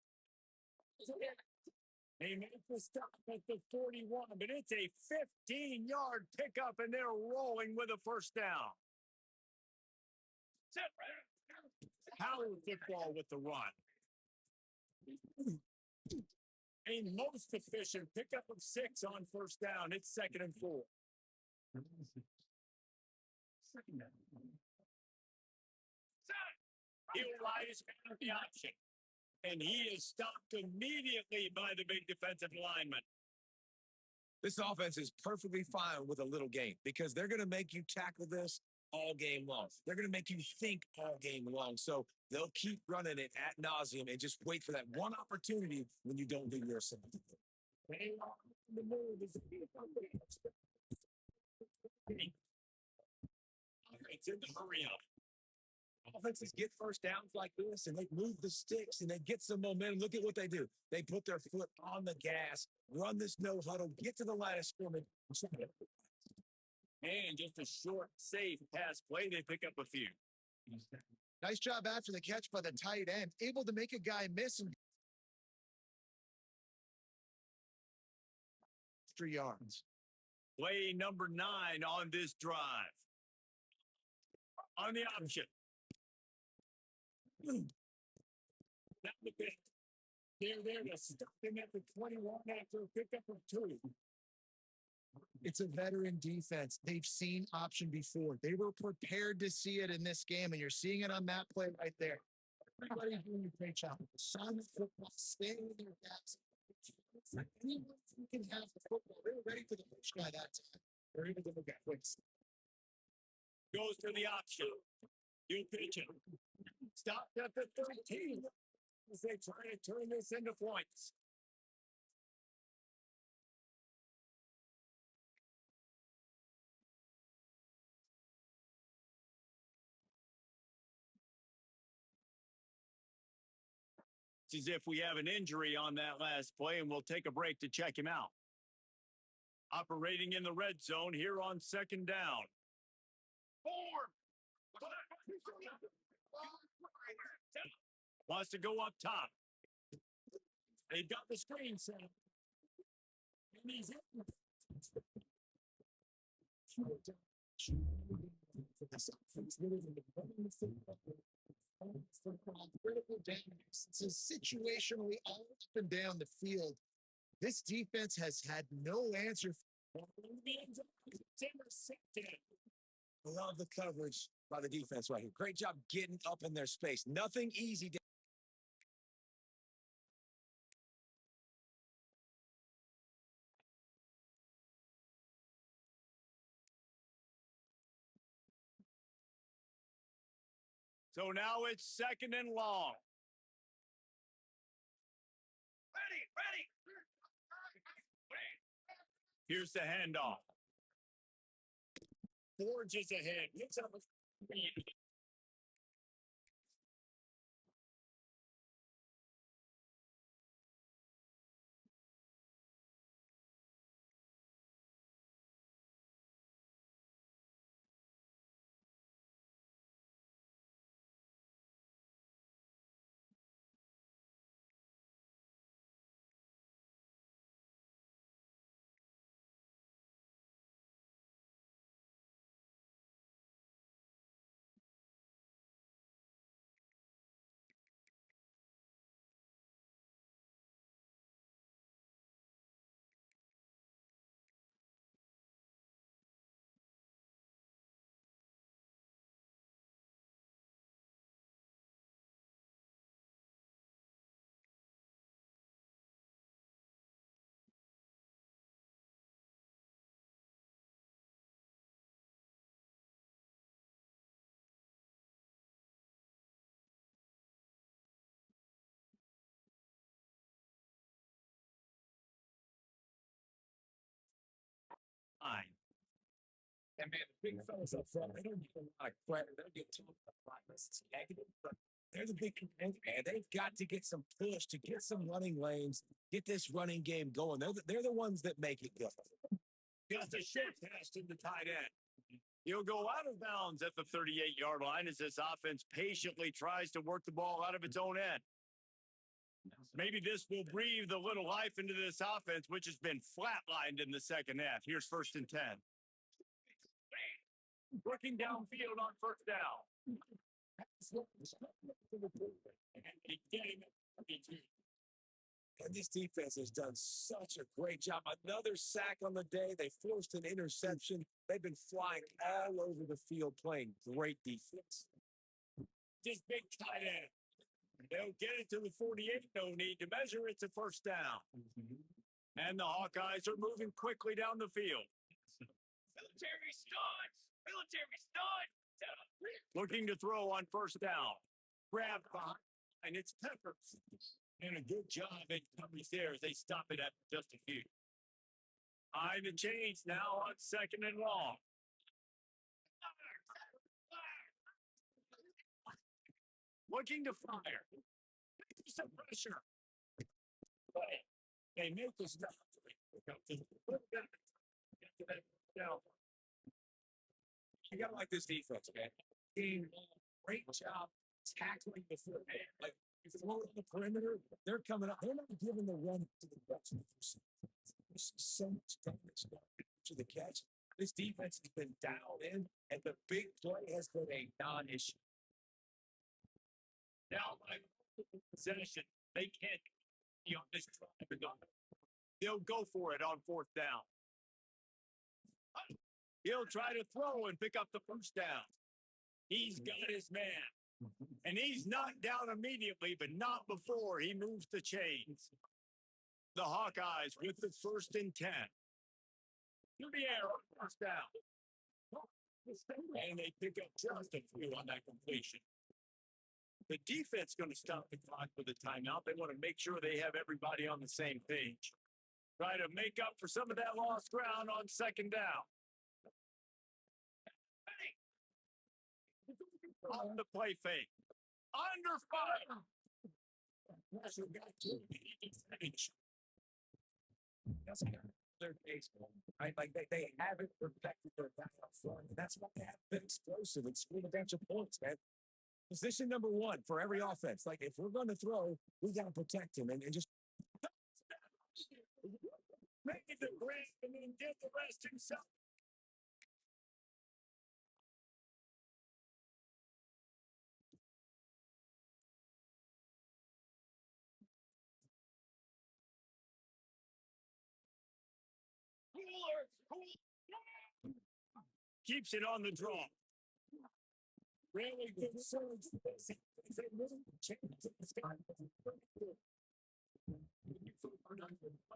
They make the stop at the 41, but it's a 15-yard pickup, and they're rolling with a first down. Power football with the run. A most efficient pickup of 6 on first down. It's 2nd and 4. He'll ride his man with the option. And he is stopped immediately by the big defensive lineman. This offense is perfectly fine with a little game because they're going to make you tackle this all game long. They're going to make you think all game long. So they'll keep running it ad nauseum and just wait for that one opportunity when you don't do your assignment. It's in the hurry up. Offenses get first downs like this, and they move the sticks, and they get some momentum. Look at what they do. They put their foot on the gas, run this no huddle, get to the line of scrimmage. And just a short, safe pass play, they pick up a few. Nice job after the catch by the tight end, able to make a guy miss and extra yards. Play number 9 on this drive. On the option. They're there to stop him at the 21 after a pickup of 2. It's a veteran defense. They've seen option before. They were prepared to see it in this game, and you're seeing it on that play right there. Everybody's doing a great job. Simon football, staying in their backs. Anyone who can have the football, they were ready for the push guy that time. They're able to look at quick. Goes to the option. You pitch it. Stopped at the 13 as they try to turn this into points. It's as if we have an injury on that last play, and we'll take a break to check him out. Operating in the red zone here on second down. Wants to go up top. They've got the screen set up. And he's in. So situationally all up and down the field, this defense has had no answer. I love the coverage by the defense right here. Great job getting up in their space. Nothing easy. So now it's second and long. Ready. Here's the handoff. Forges ahead. Gets up a speed. Fine. And man, the big fellas up front, they don't get a lot of credit. They'll get talked about a lot. It's negative, but they're the big component, man. They've got to get some push to get some running lanes, get this running game going. They're the ones that make it go. Just a short pass to the tight end. He'll go out of bounds at the 38-yard line as this offense patiently tries to work the ball out of its own end. Maybe this will breathe a little life into this offense, which has been flatlined in the second half. Here's 1st and 10. Working downfield on 1st down. And this defense has done such a great job. Another sack on the day. They forced an interception. They've been flying all over the field playing great defense. Just big tight end. They'll get it to the 48. No need to measure. It's a 1st down. And the Hawkeyes are moving quickly down the field. Military studs. Looking to throw on 1st down. Grab behind, and it's Peppers. And a good job at coverage there as they stop it at just a few. Behind the chains now on 2nd and long. Looking to fire. Some pressure. But they make the stop. You got to like this defense, man. Great job tackling the footman. Like, if you throw it on the perimeter, they're coming up. They're not giving the run to the rest of the There's so much damage to the catch. This defense has been dialed in, and the big play has been a non-issue. Now, by possession, they can't on this drive. They'll go for it on fourth down. He'll try to throw and pick up the first down. He's got his man. And he's knocked down immediately, but not before he moves the chains. The Hawkeyes with the 1st and 10. Through the air, first down. And they pick up just a few on that completion. The defense going to stop the clock with a timeout. They want to make sure they have everybody on the same page. Try to make up for some of that lost ground on 2nd down. On the play fake. Under fire. That's their case, right? Like they haven't protected their back up front. And that's why they have been explosive and scored a bunch of points, man. Position number 1 for every offense. Like, if we're going to throw, we got to protect him and just make it the grab and then get the rest himself. Keeps it on the draw. Really good surge.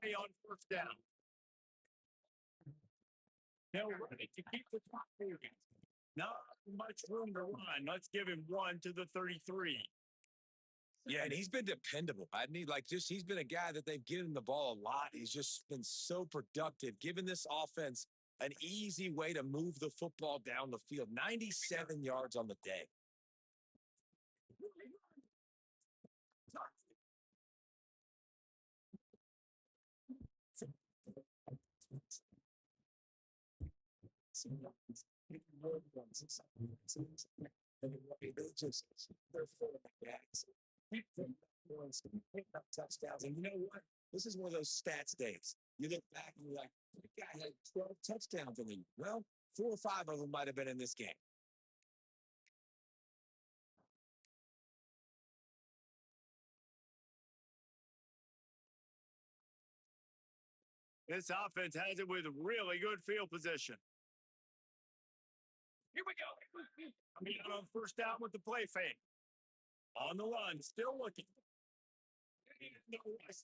Play on 1st down. They'll run it to keep the clock moving. Not much room to run. Let's give him 1 to the 33. Yeah, and he's been dependable. He's been a guy that they've given the ball a lot. He's just been so productive, giving this offense an easy way to move the football down the field. 97 yards on the day. Touchdowns. And you know what? This is one of those stats days. You look back and you're like, the guy had 12 touchdowns in the league. Well, 4 or 5 of them might have been in this game. This offense has it with really good field position. Here we go. Coming out on 1st down with the play fake. On the run, still looking.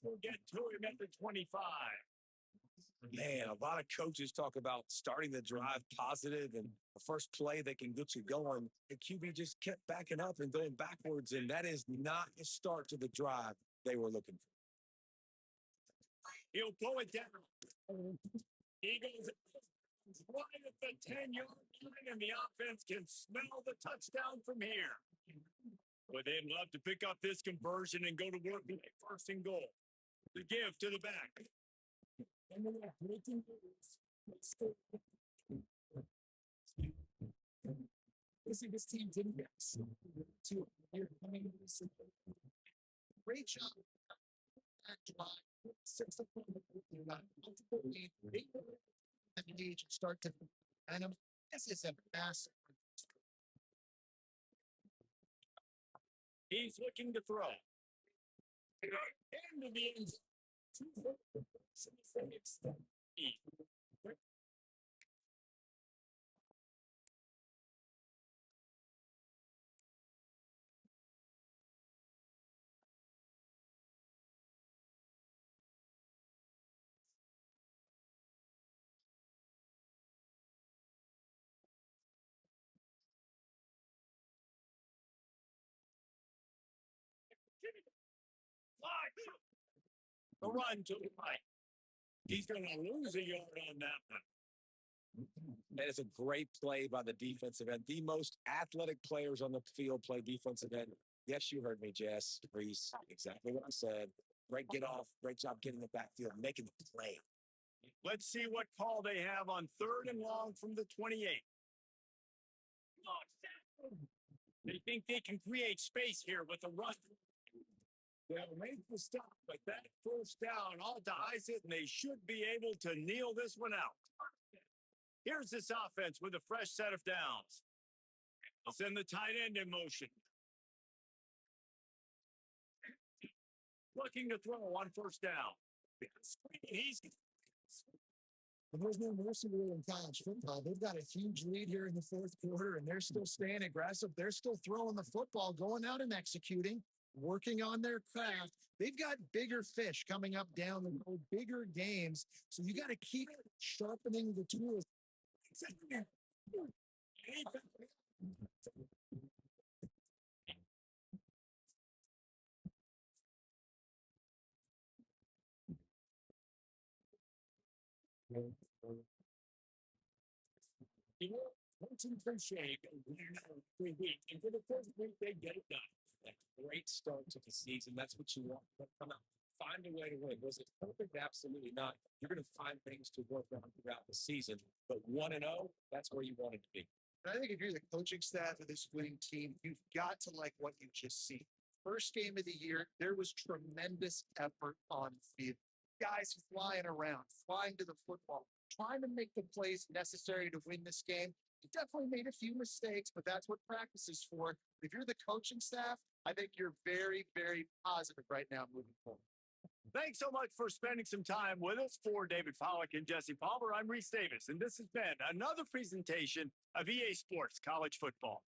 We'll get to him at the 25. Man, a lot of coaches talk about starting the drive positive and the first play that can get you going. The QB just kept backing up and going backwards, and that is not the start to the drive they were looking for. He'll pull it down. He goes right at the 10-yard line, and the offense can smell the touchdown from here. But they'd love to pick up this conversion and go to work with a 1st and goal. The give to the back. This team didn't get to great job. That drive, 6 start to and this is a massive. He's looking to throw. Into the end zone. The run to the right. He's going to lose a yard on that one. That is a great play by the defensive end. The most athletic players on the field play defensive end. Yes, you heard me, Jess, Reese. Exactly what I said. Great get off. Great job getting the backfield, making the play. Let's see what call they have on 3rd and long from the 28. They think they can create space here with a run. They'll make the stop, but that 1st down ought to ice it, and they should be able to kneel this one out. Here's this offense with a fresh set of downs. They'll send the tight end in motion. looking to throw on first down. He's But there's no mercy rule in college football. They've got a huge lead here in the fourth quarter, and they're still staying aggressive. They're still throwing the football, going out and executing, working on their craft. They've got bigger fish coming up down the road, bigger games. So you got to keep sharpening the tools. You know, coaching for shape and 3 weeks. And for the first week, they get it done. A great start to the season. That's what you want. Come out, find a way to win. Was it perfect? Absolutely not. You're going to find things to work on throughout the season. But 1-0, that's where you want it to be. I think if you're the coaching staff of this winning team, you've got to like what you just see. First game of the year, there was tremendous effort on the field. Guys flying around, flying to the football, trying to make the plays necessary to win this game. You definitely made a few mistakes, but that's what practice is for. If you're the coaching staff, I think you're very, very positive right now moving forward. Thanks so much for spending some time with us. For David Pollock and Jesse Palmer, I'm Reese Davis, and this has been another presentation of EA Sports College Football.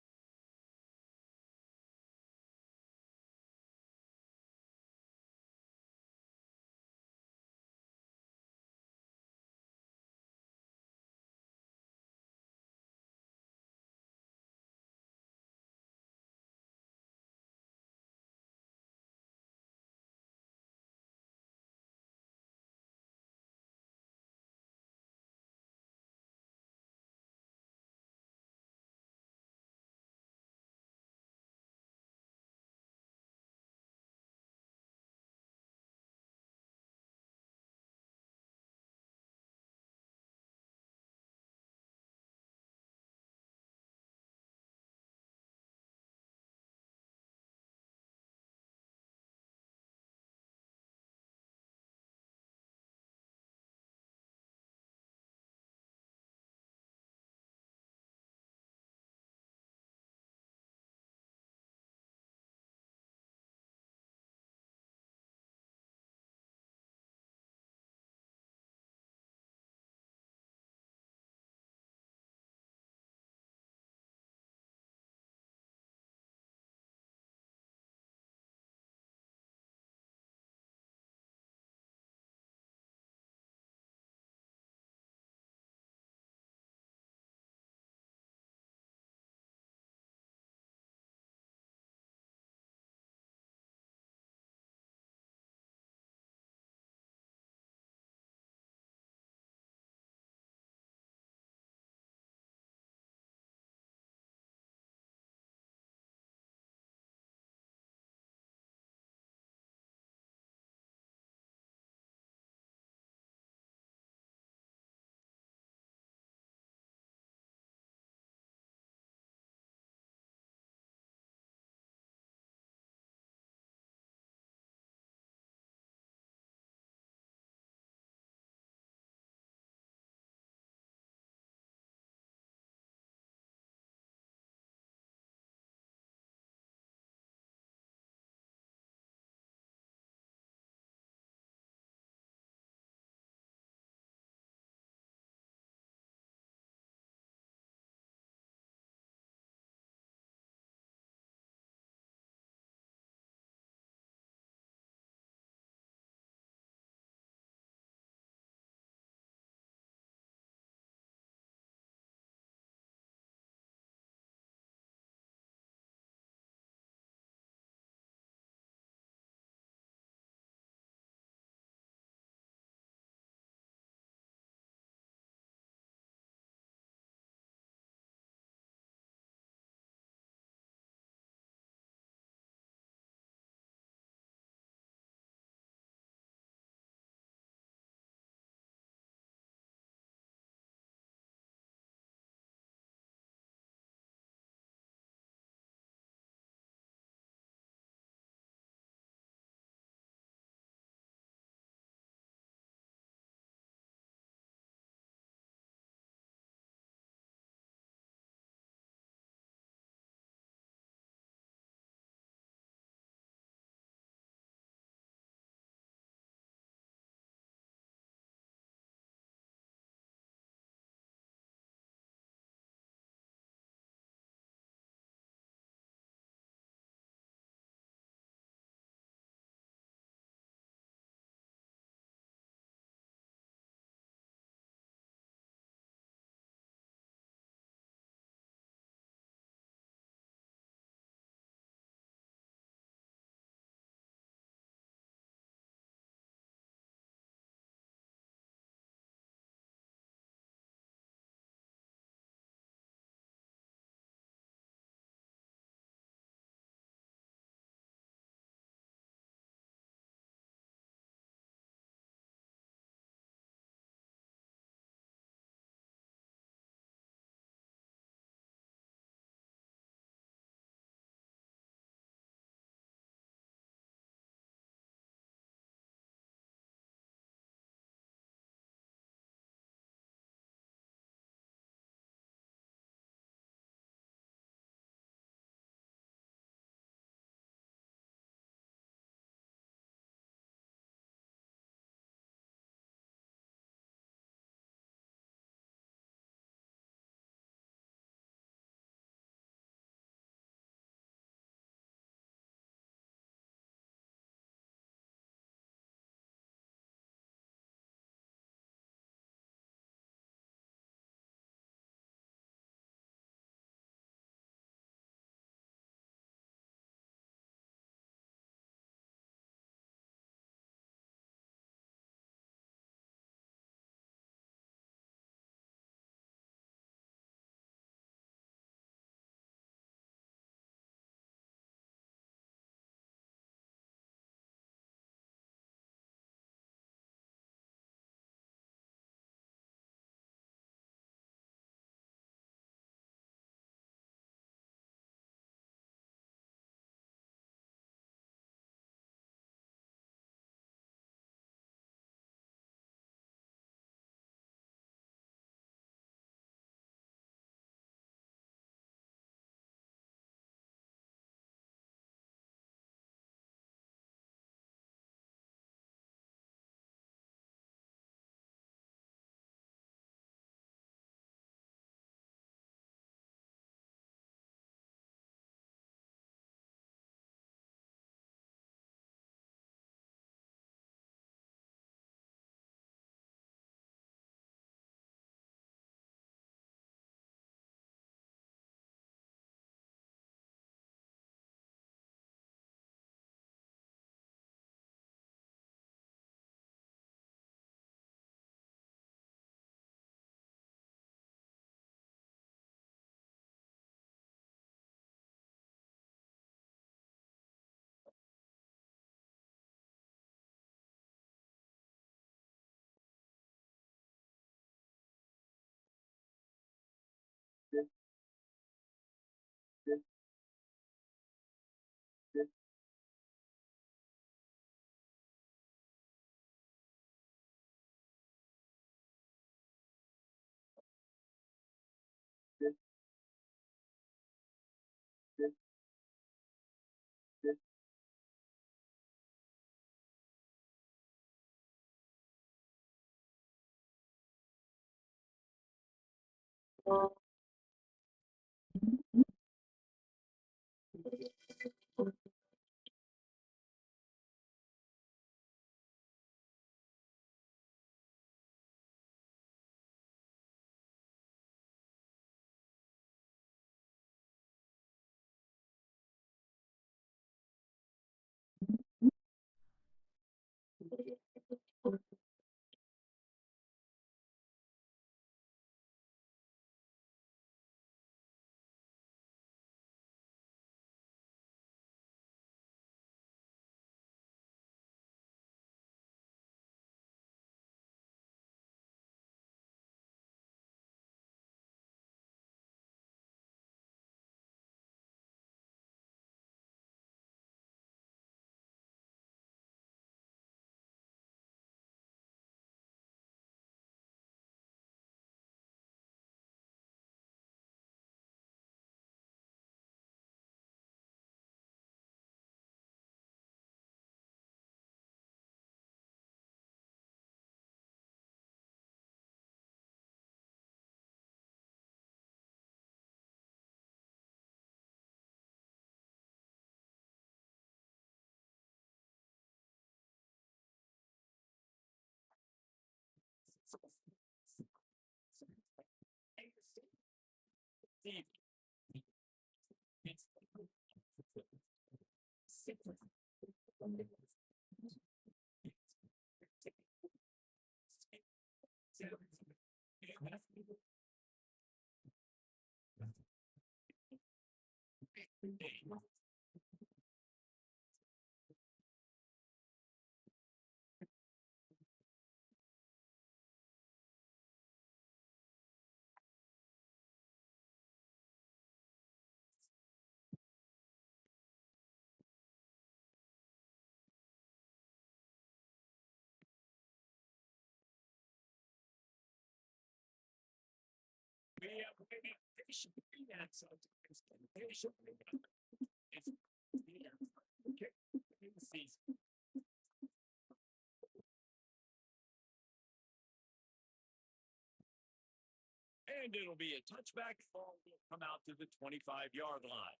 And it'll be a touchback. Ball will come out to the 25-yard line.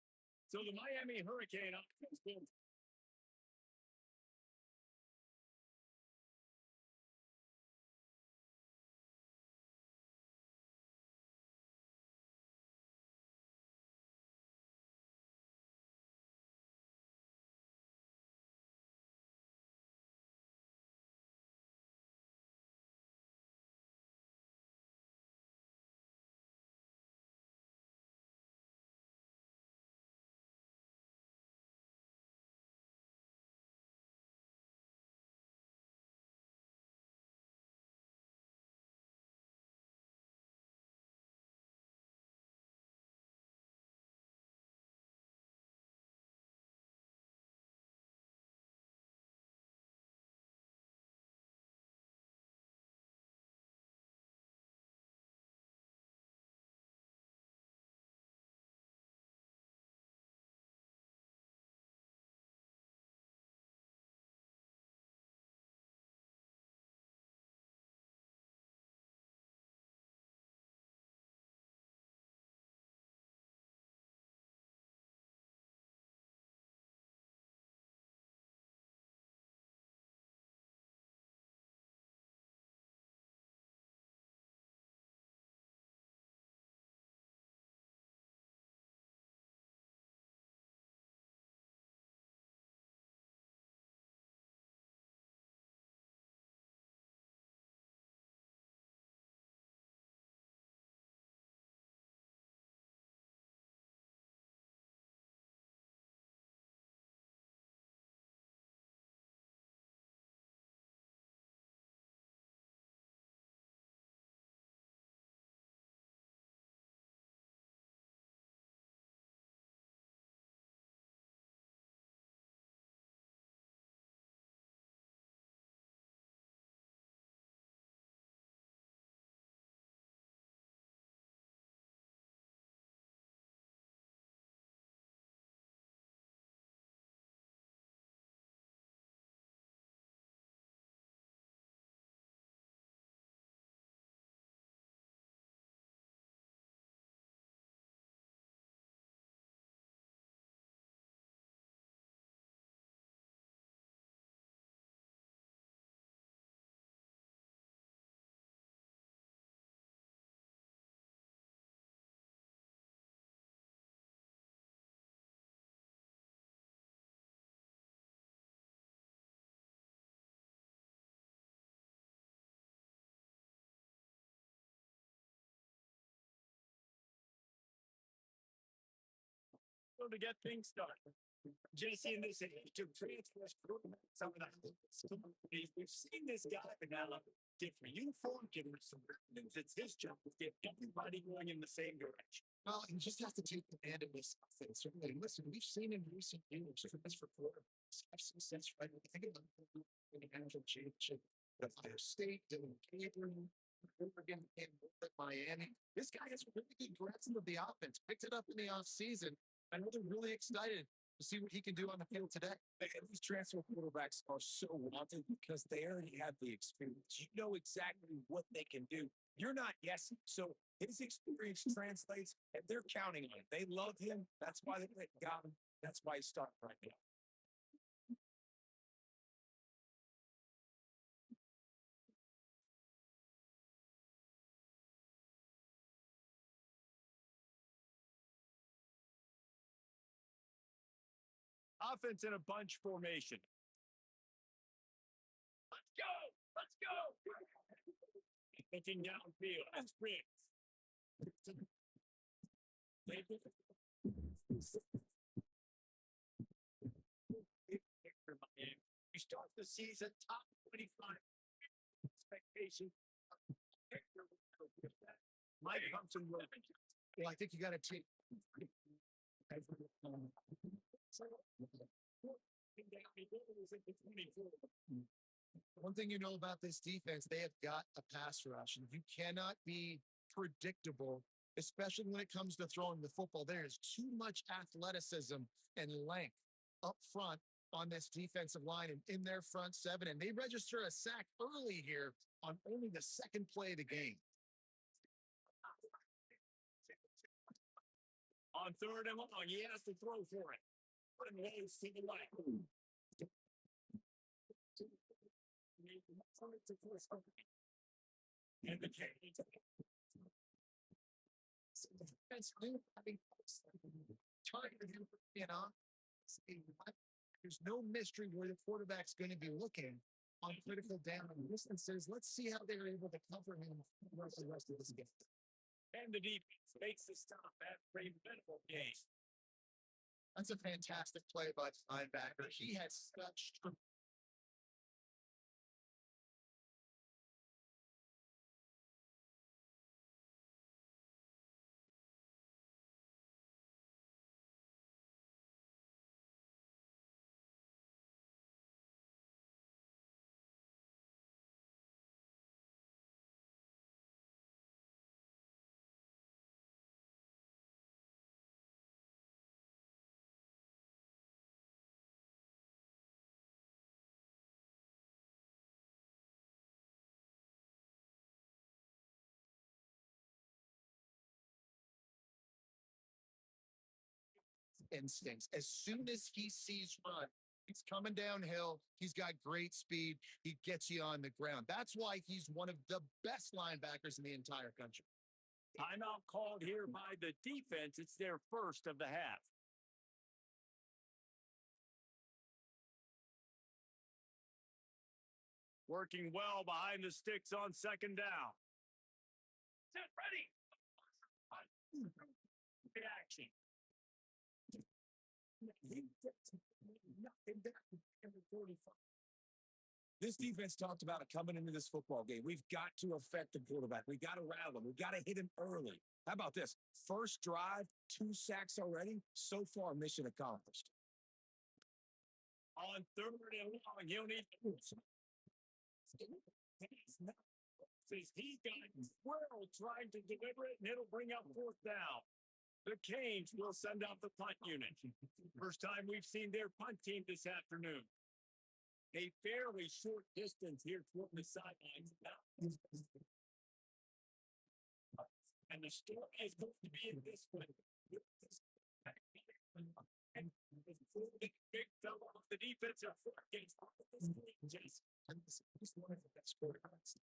So the Miami Hurricane offense will to get things started. Jesse in this age of transfers, some of the we've seen this guy develop different uniform, different surroundings. It's his job to get everybody going in the same direction. Well, he just has to take command of this offense. Certainly, listen, we've seen in recent years for this for quarterbacks have success, right? When you think about the national championship, the Ohio State, Dylan Gabriel, Oregon, and Miami. This guy has a really good grasp of the offense, picked it up in the offseason. I know they're really excited to see what he can do on the field today. And these transfer quarterbacks are so wanted because they already have the experience. You know exactly what they can do. You're not guessing. So his experience translates, and they're counting on it. They love him. That's why they got him. That's why he's starting right now. Offense in a bunch formation. Let's go! Let's go! Thinking downfield. That's Riggs. We start the season top 25 expectation. Mike Thompson will. Well, I think you got to take. One thing you know about this defense, they have got a pass rush, and you cannot be predictable, especially when it comes to throwing the football. There is too much athleticism and length up front on this defensive line and in their front seven, and they register a sack early here on only the second play of the game. On third and long, he has to throw for it. Put him lays to the right. And the change. Targeted him, there's no mystery where the quarterback's going to be looking on critical down distances. Let's see how they're able to cover him for the rest of this game. And the defense makes the stop after a medical game. That's a fantastic play by the linebacker. He has such instincts. As soon as he sees run, he's coming downhill. He's got great speed. He gets you on the ground. That's why he's one of the best linebackers in the entire country. Timeout called here by the defense. It's their first of the half. Working well behind the sticks on second down. Set ready. Action. This defense talked about it coming into this football game. We've got to affect the quarterback. We got to rattle him. We got to hit him early. How about this? First drive, 2 sacks already. So far, mission accomplished. On third and long, he'll need to. He's got Squirrel trying to deliver it, and it'll bring up fourth down. The Canes will send out the punt unit. First time we've seen their punt team this afternoon. A fairly short distance here toward the sidelines. And the story is going to be in this one. And the big fella off the defensive front gets off the screen, Jason. He's one of the best quarterbacks.